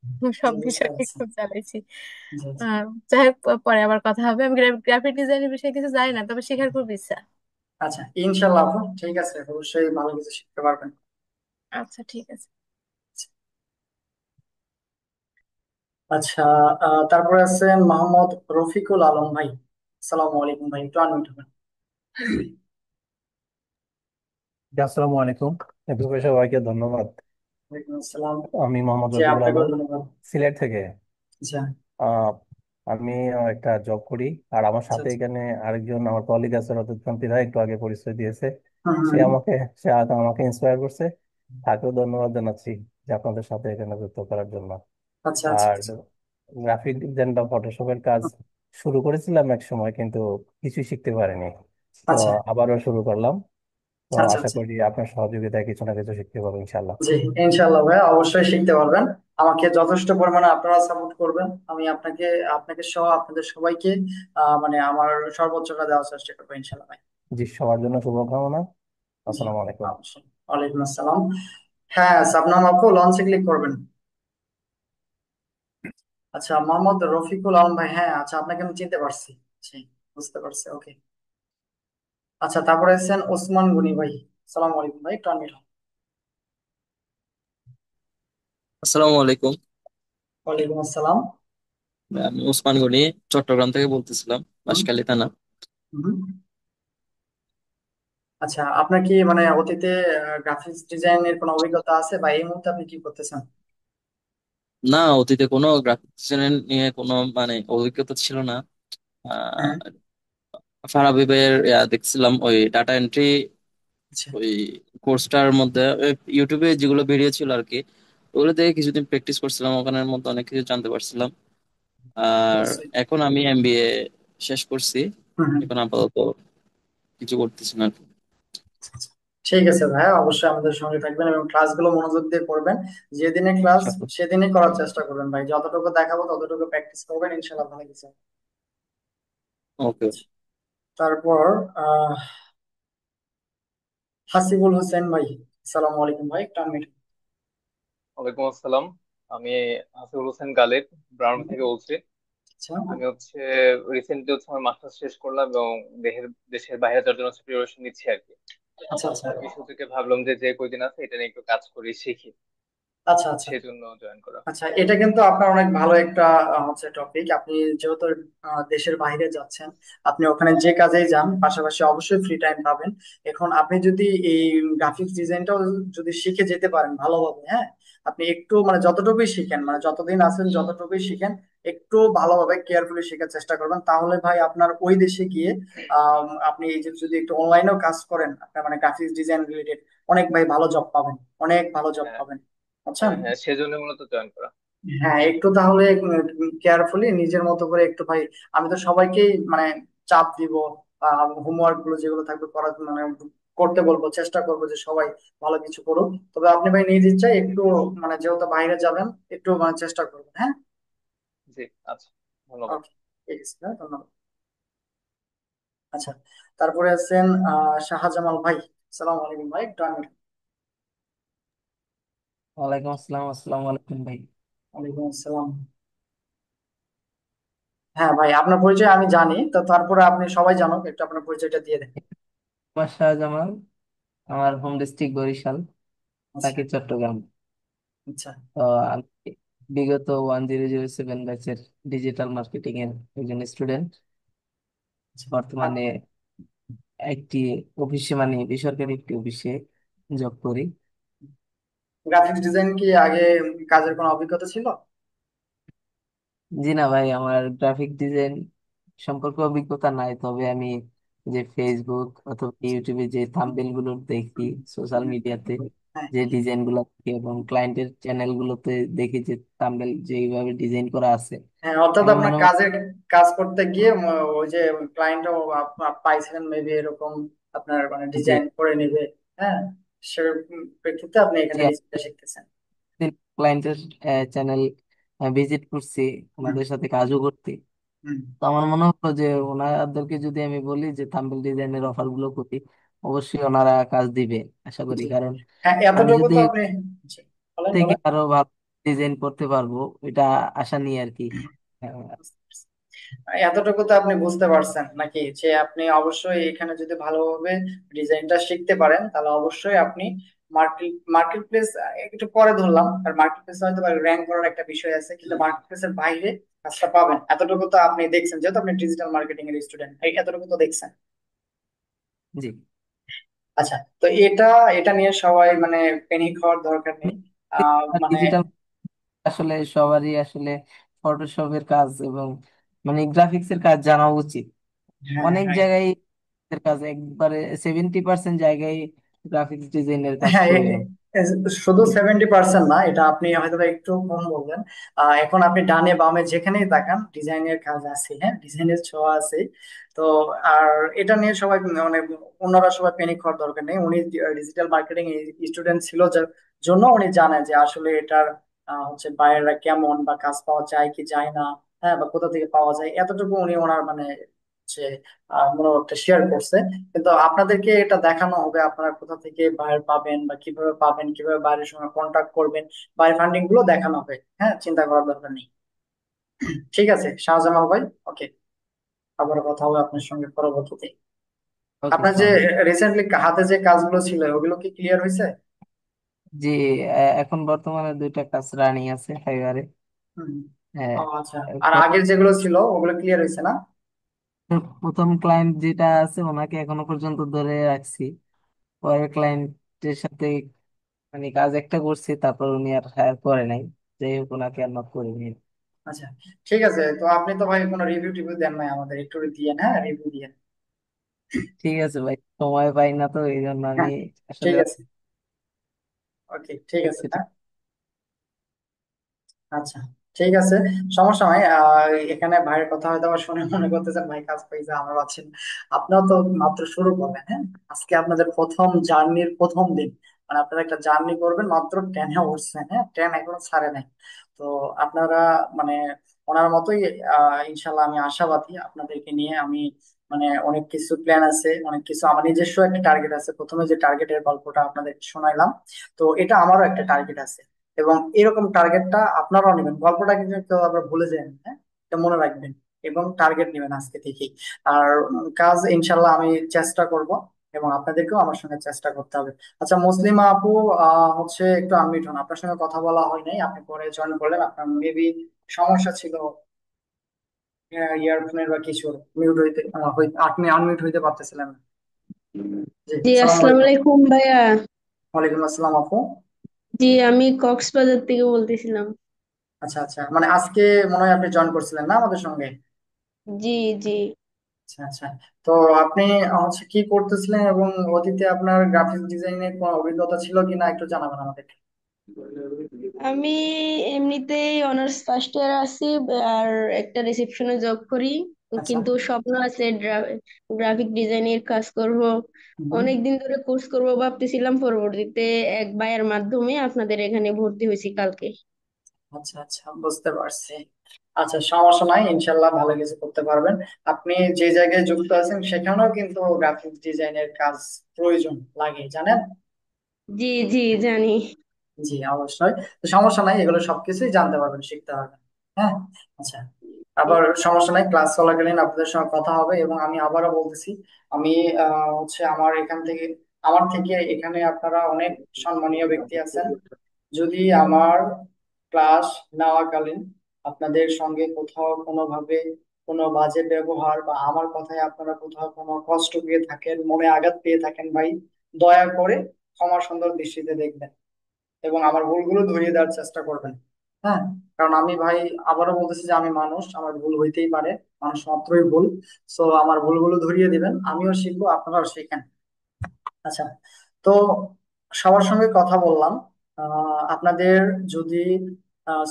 জি সব বুঝতে বিষয়ে পারছি। খুব জ্বালাইছি। জি জি। যাই হোক, পরে আবার কথা হবে। আমি গ্রাফিক ডিজাইনের বিষয়ে কিছু জানি না, তবে শেখার খুব ইচ্ছা। আচ্ছা ইনশাল্লাহ আপু, ঠিক আছে, অবশ্যই ভালো কিছু শিখতে পারবেন। আচ্ছা, ঠিক আছে। আচ্ছা, তারপরে আছেন মোহাম্মদ রফিকুল আলম ভাই। আসসালামু আলাইকুম ভাই, একটু আনমিউট হবেন। জি, আসসালামু আলাইকুম। এতক্ষণ সবাইকে ধন্যবাদ। ওয়ালাইকুম আসসালাম। আমি মোহাম্মদ জি রফিকুল আপনাকেও আলম, ধন্যবাদ। সিলেট থেকে। আচ্ছা আহ, আমি একটা জব করি, আর আমার আচ্ছা। সাথে আচ্ছা। এখানে আরেকজন আমার কলিগ আছে, রজত কান্তি রায়, একটু আগে পরিচয় দিয়েছে। হুম সে হুম। আমাকে সে আগে আমাকে ইন্সপায়ার করছে, তাকেও ধন্যবাদ জানাচ্ছি যে আপনাদের সাথে এখানে যুক্ত করার জন্য। আচ্ছা আচ্ছা আর আচ্ছা। গ্রাফিক ডিজাইন বা ফটোশপের কাজ শুরু করেছিলাম এক সময়, কিন্তু কিছু শিখতে পারিনি। তো আচ্ছা আবারও শুরু করলাম। তো আচ্ছা আশা আচ্ছা। করি আপনার সহযোগিতায় কিছু না কিছু শিখতে পারবো ইনশাল্লাহ। জি ইনশাল্লাহ ভাই, অবশ্যই শিখতে পারবেন। আমাকে যথেষ্ট পরিমাণে আপনারা সাপোর্ট করবেন, আমি আপনাকে আপনাকে সহ আপনাদের সবাইকে মানে আমার সর্বোচ্চটা দেওয়ার চেষ্টা করবো ইনশাল্লাহ ভাই। জি, সবার জন্য শুভকামনা। জি আসসালামু আলাইকুম। অবশ্যই। ওয়ালাইকুম আসসালাম। হ্যাঁ সাবনাম আপু, লঞ্চে ক্লিক করবেন। আচ্ছা, মোহাম্মদ রফিকুল আলম ভাই, হ্যাঁ আচ্ছা, আপনাকে আমি চিনতে পারছি। জি, বুঝতে পারছি, ওকে। আচ্ছা, তারপরে আছেন ওসমান গনি ভাই। সালাম আলাইকুম ভাই, একটু unmute হন। আসসালামু আলাইকুম। ওয়ালাইকুম আসসালাম। আমি ওসমান গনি, চট্টগ্রাম থেকে বলতেছিলাম, হুম, বাঁশখালী থানা। হুম। আচ্ছা, আপনার কি মানে অতীতে গ্রাফিক্স ডিজাইনের কোনো অভিজ্ঞতা আছে, বা এই মুহূর্তে আপনি কি করতেছেন? না, অতীতে কোনো গ্রাফিক ডিজাইন নিয়ে কোনো মানে অভিজ্ঞতা ছিল না। হ্যাঁ। আহ ফারাবিবের দেখছিলাম ওই ডাটা এন্ট্রি, আচ্ছা। ওই কোর্সটার মধ্যে ইউটিউবে যেগুলো ভিডিও ছিল আর কি, ওগুলো দেখে কিছুদিন প্র্যাকটিস করছিলাম, ওখানের মধ্যে অনেক কিছু জানতে পারছিলাম। আর অবশ্যই। এখন আমি এমবিএ শেষ করছি, হুম হুম। এখন আপাতত কিছু করতেছি না আর কি। আচ্ছা, আচ্ছা। ঠিক আছে ভাইয়া, অবশ্যই আমাদের সঙ্গে থাকবেন এবং ক্লাসগুলো মনোযোগ দিয়ে করবেন। যেদিনে ক্লাস ইনশাআল্লাহ। সেদিনই করার চেষ্টা করবেন ভাই, যতটুকু দেখাবো ততটুকু প্র্যাকটিস করবেন, ইনশাল্লাহ ভালো কিছু হবে। ওকে। তারপর আহ হাসিবুল হোসেন ভাই। আসসালামু আলাইকুম ভাই, একটু unmute হন। ওয়ালাইকুম আসসালাম। আমি হাসিবুল হোসেন গালিব, ব্রাউন থেকে বলছি। আচ্ছা আমি রিসেন্টলি আমার মাস্টার্স শেষ করলাম এবং দেশের দেশের বাইরে যাওয়ার জন্য প্রিপারেশন নিচ্ছি আর কি। আচ্ছা আচ্ছা। এই সুযোগে ভাবলাম যে যে কয়দিন আছে এটা নিয়ে একটু কাজ করি, শিখি, আচ্ছা আচ্ছা। সেই জন্য জয়েন করা। আচ্ছা, এটা কিন্তু আপনার অনেক ভালো একটা হচ্ছে টপিক। আপনি যেহেতু দেশের বাইরে যাচ্ছেন, আপনি ওখানে যে কাজেই যান পাশাপাশি অবশ্যই ফ্রি টাইম পাবেন। এখন আপনি যদি এই গ্রাফিক্স ডিজাইনটাও যদি শিখে যেতে পারেন ভালোভাবে, হ্যাঁ, আপনি একটু মানে যতটুকুই শিখেন, মানে যতদিন আছেন যতটুকুই শিখেন, একটু ভালোভাবে কেয়ারফুলি শেখার চেষ্টা করবেন, তাহলে ভাই আপনার ওই দেশে গিয়ে আপনি এই যে যদি একটু অনলাইনেও কাজ করেন, আপনার মানে গ্রাফিক্স ডিজাইন রিলেটেড অনেক ভাই ভালো জব পাবেন, অনেক ভালো জব হ্যাঁ, পাবেন, বুঝছেন? হ্যাঁ, হ্যাঁ, সেজন্য মূলত জয়েন করা। হ্যাঁ একটু তাহলে কেয়ারফুলি নিজের মতো করে একটু ভাই, আমি তো সবাইকেই মানে চাপ দিব, হোমওয়ার্ক গুলো যেগুলো থাকবে করার মানে করতে বলবো, চেষ্টা করবো যে সবাই ভালো কিছু করুক, তবে আপনি ভাই নিজ ইচ্ছায় একটু মানে যেহেতু বাইরে যাবেন একটু মানে চেষ্টা করবেন, হ্যাঁ। জি, আচ্ছা, ধন্যবাদ। ওকে, ঠিক আছে, হ্যাঁ, ধন্যবাদ। আচ্ছা, তারপরে আছেন শাহজামাল ভাই। সালাম আলাইকুম ভাই, একটু আমি। ওয়ালাইকুম আসসালাম। আসসালামু আলাইকুম ভাই। ওয়ালাইকুম আসসালাম। হ্যাঁ ভাই, আপনার পরিচয় আমি জানি, তো তারপরে আপনি সবাই জানুক, একটু আপনার পরিচয়টা দিয়ে দেন। আমার শাহজামাল, আমার হোম ডিস্ট্রিক্ট বরিশাল, আচ্ছা থাকি চট্টগ্রাম। আচ্ছা তো আমি বিগত 1007 ব্যাচের ডিজিটাল মার্কেটিং এর একজন স্টুডেন্ট। আচ্ছা। বর্তমানে একটি অফিসে, মানে বেসরকারি একটি অফিসে জব করি। গ্রাফিক্স ডিজাইন কি আগে কাজের কোনো অভিজ্ঞতা ছিল? জি না ভাই, আমার গ্রাফিক ডিজাইন সম্পর্কে অভিজ্ঞতা নাই, তবে আমি যে ফেসবুক অথবা ইউটিউবে যে থাম্বনেল গুলো দেখি, সোশ্যাল মিডিয়াতে হ্যাঁ, যে ডিজাইন গুলো দেখি এবং ক্লায়েন্টের চ্যানেল গুলোতে দেখি যে থাম্বনেল যেইভাবে ডিজাইন করা আছে, হ্যাঁ, অর্থাৎ আমার আপনার মনে হয় কাজের কাজ করতে গিয়ে ওই যে ক্লায়েন্টও পাইছিলেন মেবি এরকম আপনার মানে যে ডিজাইন করে নেবে। হ্যাঁ, সেরকম প্রেক্ষিতে আপনি এখানে ডিজাইনটা শিখতেছেন। ক্লায়েন্টের চ্যানেল ভিজিট করছি, হুম, ওনাদের সাথে কাজও করতে। হুম, তো আমার মনে হলো যে ওনাদেরকে যদি আমি বলি যে থাম্বনেল ডিজাইনের অফার গুলো করি, অবশ্যই ওনারা কাজ দিবে আশা করি। জি, কারণ হ্যাঁ, আমি এতটুকু যদি তো এর আপনি, জি, বলেন থেকে বলেন। আরো ভালো ডিজাইন করতে পারবো, এটা আশা নিয়ে আর কি। আহ, এতটুকু তো আপনি বুঝতে পারছেন নাকি, যে আপনি অবশ্যই এখানে যদি ভালোভাবে ডিজাইনটা শিখতে পারেন তাহলে অবশ্যই আপনি মার্কেট প্লেস একটু পরে ধরলাম, আর মার্কেট প্লেস হয়তো র্যাঙ্ক করার একটা বিষয় আছে, কিন্তু মার্কেট প্লেসের বাইরে কাজটা পাবেন এতটুকু তো আপনি দেখছেন, যেহেতু আপনি ডিজিটাল মার্কেটিং এর স্টুডেন্ট, এতটুকু তো দেখছেন। জি, আচ্ছা, তো এটা এটা নিয়ে সবাই মানে প্যানিক হওয়ার দরকার নেই। মানে ডিজিটাল আসলে সবারই আসলে ফটোশপের কাজ এবং মানে গ্রাফিক্স এর কাজ জানা উচিত। হ্যাঁ, অনেক হ্যাঁ, জায়গায় এর কাজ একবারে 70% জায়গায় গ্রাফিক্স ডিজাইনের কাজ হ্যাঁ, প্রয়োজন। শুধু 70% না, এটা আপনি হয়তো বা একটু কম বললেন। এখন আপনি ডানে বামে যেখানেই তাকান ডিজাইনের কাজ আছে, হ্যাঁ, ডিজাইনের ছোঁয়া আছে। তো আর এটা নিয়ে সবাই মানে অন্যরা সবাই প্যানিক হওয়ার দরকার নেই। উনি ডিজিটাল মার্কেটিং স্টুডেন্ট ছিল, যার জন্য উনি জানেন যে আসলে এটার হচ্ছে বায়াররা কেমন, বা কাজ পাওয়া যায় কি যায় না, হ্যাঁ, বা কোথা থেকে পাওয়া যায়, এতটুকু উনি ওনার মানে হচ্ছে মনোভাবটা শেয়ার করছে। কিন্তু আপনাদেরকে এটা দেখানো হবে আপনারা কোথা থেকে বায়ার পাবেন, বা কিভাবে পাবেন, কিভাবে বাইরের সঙ্গে কন্ট্যাক্ট করবেন, বায়ার ফান্ডিং গুলো দেখানো হবে। হ্যাঁ, চিন্তা করার দরকার নেই। ঠিক আছে শাহজামাল ভাই, ওকে, আবার কথা হবে আপনার সঙ্গে পরবর্তীতে। ওকে, আপনার যে সমস্যা নেই। রিসেন্টলি হাতে যে কাজগুলো ছিল ওগুলো কি ক্লিয়ার হয়েছে? জি, এখন বর্তমানে দুইটা কাজ রানিং আছে ফাইবারে। হুম। হ্যাঁ, ও আচ্ছা, আর আগের যেগুলো ছিল ওগুলো ক্লিয়ার হয়েছে না? প্রথম ক্লায়েন্ট যেটা আছে ওনাকে এখনো পর্যন্ত ধরে রাখছি। পরের ক্লায়েন্টের সাথে মানে কাজ একটা করছি, তারপর উনি আর হায়ার করে নাই। যাই হোক, ওনাকে আর নক করিনি। আচ্ছা, ঠিক আছে, তো আপনি তো ভাই কোনো রিভিউ টিভিউ দেন নাই আমাদের, একটু দিয়ে, হ্যাঁ, রিভিউ দিয়ে। ঠিক আছে ভাই, সময় পাই না তো এই জন্য আমি হ্যাঁ, আসলে। ঠিক আছে, ওকে, ঠিক আছে, ঠিক হ্যাঁ। আচ্ছা, ঠিক আছে, সমস্যা নাই। এখানে ভাইয়ের কথা হয়তো আবার শুনে মনে করতেছেন ভাই কাজ পাইছে আমরা পাচ্ছি না। আপনারা তো মাত্র শুরু করবেন, হ্যাঁ, আজকে আপনাদের প্রথম জার্নির প্রথম দিন, মানে আপনারা একটা জার্নি করবেন, মাত্র ট্রেনে উঠছেন, হ্যাঁ, ট্রেন এখনো ছাড়ে নাই। তো আপনারা মানে ওনার মতোই ইনশাল্লাহ আমি আশাবাদী আপনাদেরকে নিয়ে। আমি মানে অনেক কিছু প্ল্যান আছে, অনেক কিছু আমার নিজস্ব একটা টার্গেট আছে, প্রথমে যে টার্গেটের গল্পটা আপনাদের শোনাইলাম, তো এটা আমারও একটা টার্গেট আছে। এবং এরকম টার্গেটটা আপনারাও নেবেন, গল্পটা কিন্তু কেউ আবার ভুলে যাবেন, হ্যাঁ, এটা মনে রাখবেন, এবং টার্গেট নেবেন আজকে থেকেই। আর কাজ ইনশাল্লাহ আমি চেষ্টা করব, এবং আপনাদেরকেও আমার সঙ্গে চেষ্টা করতে হবে। আচ্ছা মুসলিমা আপু, হচ্ছে একটু আনমিউট হন, আপনার সঙ্গে কথা বলা হয় নাই, আপনি পরে জয়েন করলেন, আপনার মেবি সমস্যা ছিল ইয়ারফোনের বা কিছুর, মিউট হইতে আপনি আনমিউট হইতে পারতেছিলেন না। জি, জি, সালাম আসসালামু আলাইকুম। আলাইকুম ভাইয়া। ওয়ালাইকুম আসসালাম আপু। জি, আমি কক্সবাজার থেকে বলতেছিলাম। আচ্ছা, আচ্ছা, মানে আজকে মনে হয় আপনি জয়েন করছিলেন না আমাদের সঙ্গে? জি, জি। আচ্ছা, আচ্ছা, তো আপনি হচ্ছে কি করতেছিলেন, এবং অতীতে আপনার গ্রাফিক্স ডিজাইনের কোনো অভিজ্ঞতা ছিল কিনা একটু জানাবেন আমাদেরকে। আমি এমনিতেই অনার্স ফার্স্ট ইয়ার আছি, আর একটা রিসেপশনে জব করি। আচ্ছা। কিন্তু স্বপ্ন আছে গ্রাফিক ডিজাইনের কাজ করব। হুম। অনেকদিন ধরে কোর্স করব ভাবতেছিলাম, পরবর্তীতে এক ভাইয়ের মাধ্যমে আপনাদের এখানে ভর্তি হয়েছি কালকে। আচ্ছা, আচ্ছা, বুঝতে পারছি। আচ্ছা, সমস্যা নাই, ইনশাল্লাহ ভালো কিছু করতে পারবেন। আপনি যে জায়গায় যুক্ত আছেন সেখানেও কিন্তু গ্রাফিক্স ডিজাইনের কাজ প্রয়োজন লাগে, জানেন? জি, জি, জানি। জি, অবশ্যই। তো সমস্যা নাই, এগুলো সবকিছুই জানতে পারবেন, শিখতে পারবেন। হ্যাঁ, আচ্ছা, আবার সমস্যা নাই, ক্লাস চলাকালীন আপনাদের সঙ্গে কথা হবে। এবং আমি আবারও বলতেছি, আমি হচ্ছে আমার থেকে এখানে আপনারা অনেক সম্মানীয় ব্যক্তি আছেন। যদি আমার ক্লাস নেওয়াকালীন আপনাদের সঙ্গে কোথাও কোনোভাবে কোনো বাজে ব্যবহার, বা আমার কথায় আপনারা কোথাও কোনো কষ্ট পেয়ে থাকেন, মনে আঘাত পেয়ে থাকেন ভাই, দয়া করে ক্ষমা সুন্দর দৃষ্টিতে দেখবেন, এবং আমার ভুলগুলো ধরিয়ে দেওয়ার চেষ্টা করবেন। হ্যাঁ, কারণ আমি ভাই আবারও বলতেছি যে আমি মানুষ, আমার ভুল হইতেই পারে, মানুষ মাত্রই ভুল। সো আমার ভুলগুলো ধরিয়ে দিবেন, আমিও শিখবো, আপনারাও শিখেন। আচ্ছা, তো সবার সঙ্গে কথা বললাম। আপনাদের যদি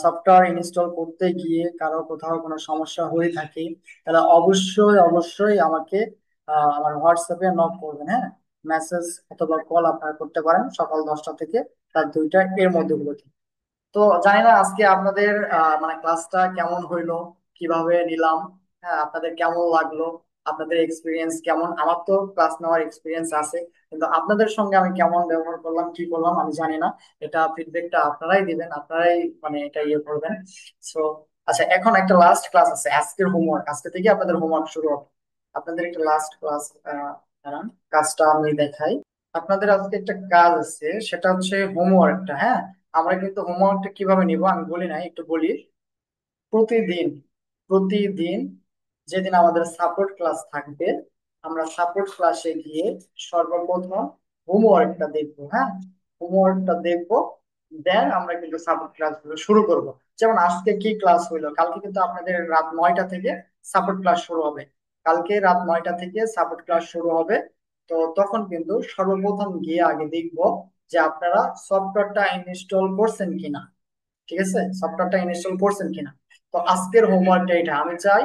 সফটওয়্যার ইনস্টল করতে গিয়ে কারো কোথাও কোনো সমস্যা হয়ে থাকে, তাহলে অবশ্যই অবশ্যই আমাকে আমার হোয়াটসঅ্যাপে নক করবেন, হ্যাঁ। মেসেজ অথবা কল আপনারা করতে পারেন সকাল 10টা থেকে রাত 2টা এর মধ্যে গুলোতে। তো জানি না আজকে আপনাদের মানে ক্লাসটা কেমন হইলো, কিভাবে নিলাম, হ্যাঁ, আপনাদের কেমন লাগলো, আপনাদের এক্সপিরিয়েন্স কেমন। আমার তো ক্লাস নেওয়ার এক্সপিরিয়েন্স আছে, কিন্তু আপনাদের সঙ্গে আমি কেমন ব্যবহার করলাম কি করলাম আমি জানি না। এটা ফিডব্যাকটা আপনারাই দিবেন, আপনারাই মানে এটা ইয়ে করবেন। সো আচ্ছা, এখন একটা লাস্ট ক্লাস আছে, আজকের হোমওয়ার্ক, আজকে থেকে আপনাদের হোমওয়ার্ক শুরু হবে। আপনাদের একটা লাস্ট ক্লাস, কাজটা আমি দেখাই। আপনাদের আজকে একটা কাজ আছে, সেটা হচ্ছে হোমওয়ার্কটা, হ্যাঁ। আমরা কিন্তু হোমওয়ার্কটা কিভাবে নিব আমি বলি নাই, একটু বলি। প্রতিদিন প্রতিদিন যেদিন আমাদের সাপোর্ট ক্লাস থাকবে, আমরা সাপোর্ট ক্লাসে গিয়ে সর্বপ্রথম হোমওয়ার্কটা দেখবো, হ্যাঁ। হোমওয়ার্কটা দেখবো, দেন আমরা কিন্তু সাপোর্ট ক্লাসগুলো শুরু করব। যেমন আজকে কি ক্লাস হইলো, কালকে কিন্তু আপনাদের রাত 9টা থেকে সাপোর্ট ক্লাস শুরু হবে। কালকে রাত 9টা থেকে সাপোর্ট ক্লাস শুরু হবে। তো তখন কিন্তু সর্বপ্রথম গিয়ে আগে দেখবো যে আপনারা সফটওয়্যারটা ইনস্টল করছেন কিনা, ঠিক আছে, সফটওয়্যারটা ইনস্টল করছেন কিনা। তো আজকের হোমওয়ার্কটা এটা, আমি চাই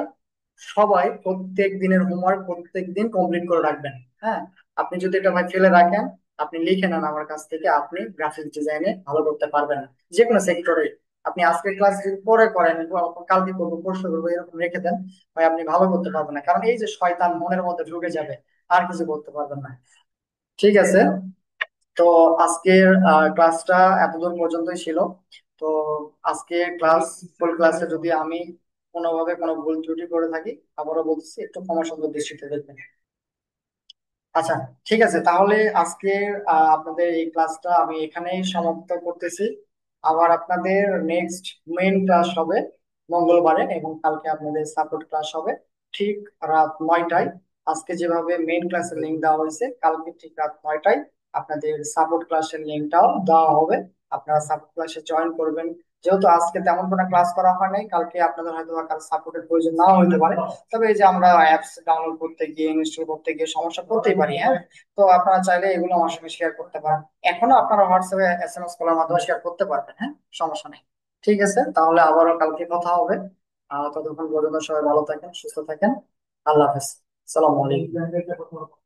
সবাই প্রত্যেক দিনের হোমওয়ার্ক প্রত্যেক দিন কমপ্লিট করে রাখবেন, হ্যাঁ। আপনি যদি এটা ভাই ফেলে রাখেন, আপনি লিখে নেন আমার কাছ থেকে, আপনি গ্রাফিক ডিজাইনে ভালো করতে পারবেন না, যে কোনো সেক্টরে। আপনি আজকের ক্লাস যদি পরে করেন, কালকে করবো পরশু করবো এরকম রেখে দেন, ভাই আপনি ভালো করতে পারবেন না, কারণ এই যে শয়তান মনের মধ্যে ঢুকে যাবে, আর কিছু করতে পারবেন না। ঠিক আছে, তো আজকের ক্লাসটা এতদূর পর্যন্তই ছিল। তো আজকে ক্লাস, ফুল ক্লাসে যদি আমি কোনোভাবে কোনো ভুল ত্রুটি করে থাকি, আবারও বলতেছি একটু ক্ষমা সুন্দর দৃষ্টিতে দেখবেন। আচ্ছা, ঠিক আছে, তাহলে আজকে আপনাদের এই ক্লাসটা আমি এখানেই সমাপ্ত করতেছি। আবার আপনাদের নেক্সট মেইন ক্লাস হবে মঙ্গলবারে, এবং কালকে আপনাদের সাপোর্ট ক্লাস হবে ঠিক রাত 9টায়। আজকে যেভাবে মেইন ক্লাসের লিঙ্ক দেওয়া হয়েছে, কালকে ঠিক রাত 9টায় আপনাদের সাপোর্ট ক্লাসের লিঙ্কটাও দেওয়া হবে। আপনারা সাপোর্ট ক্লাসে জয়েন করবেন। যেহেতু আজকে তেমন কোনো ক্লাস করা হয় নাই, কালকে আপনাদের হয়তো বা কারো সাপোর্টের প্রয়োজন নাও হতে পারে। তবে এই যে আমরা অ্যাপস ডাউনলোড করতে গিয়ে ইনস্টল করতে গিয়ে সমস্যা করতেই পারি, হ্যাঁ। তো আপনারা চাইলে এগুলো আমার সঙ্গে শেয়ার করতে পারেন। এখনো আপনারা হোয়াটসঅ্যাপে SMS কলার মাধ্যমে শেয়ার করতে পারবেন, হ্যাঁ, সমস্যা নেই। ঠিক আছে, তাহলে আবারও কালকে কথা হবে। ততক্ষণ পর্যন্ত সবাই ভালো থাকেন, সুস্থ থাকেন। আল্লাহ হাফেজ। সালাম আলাইকুম।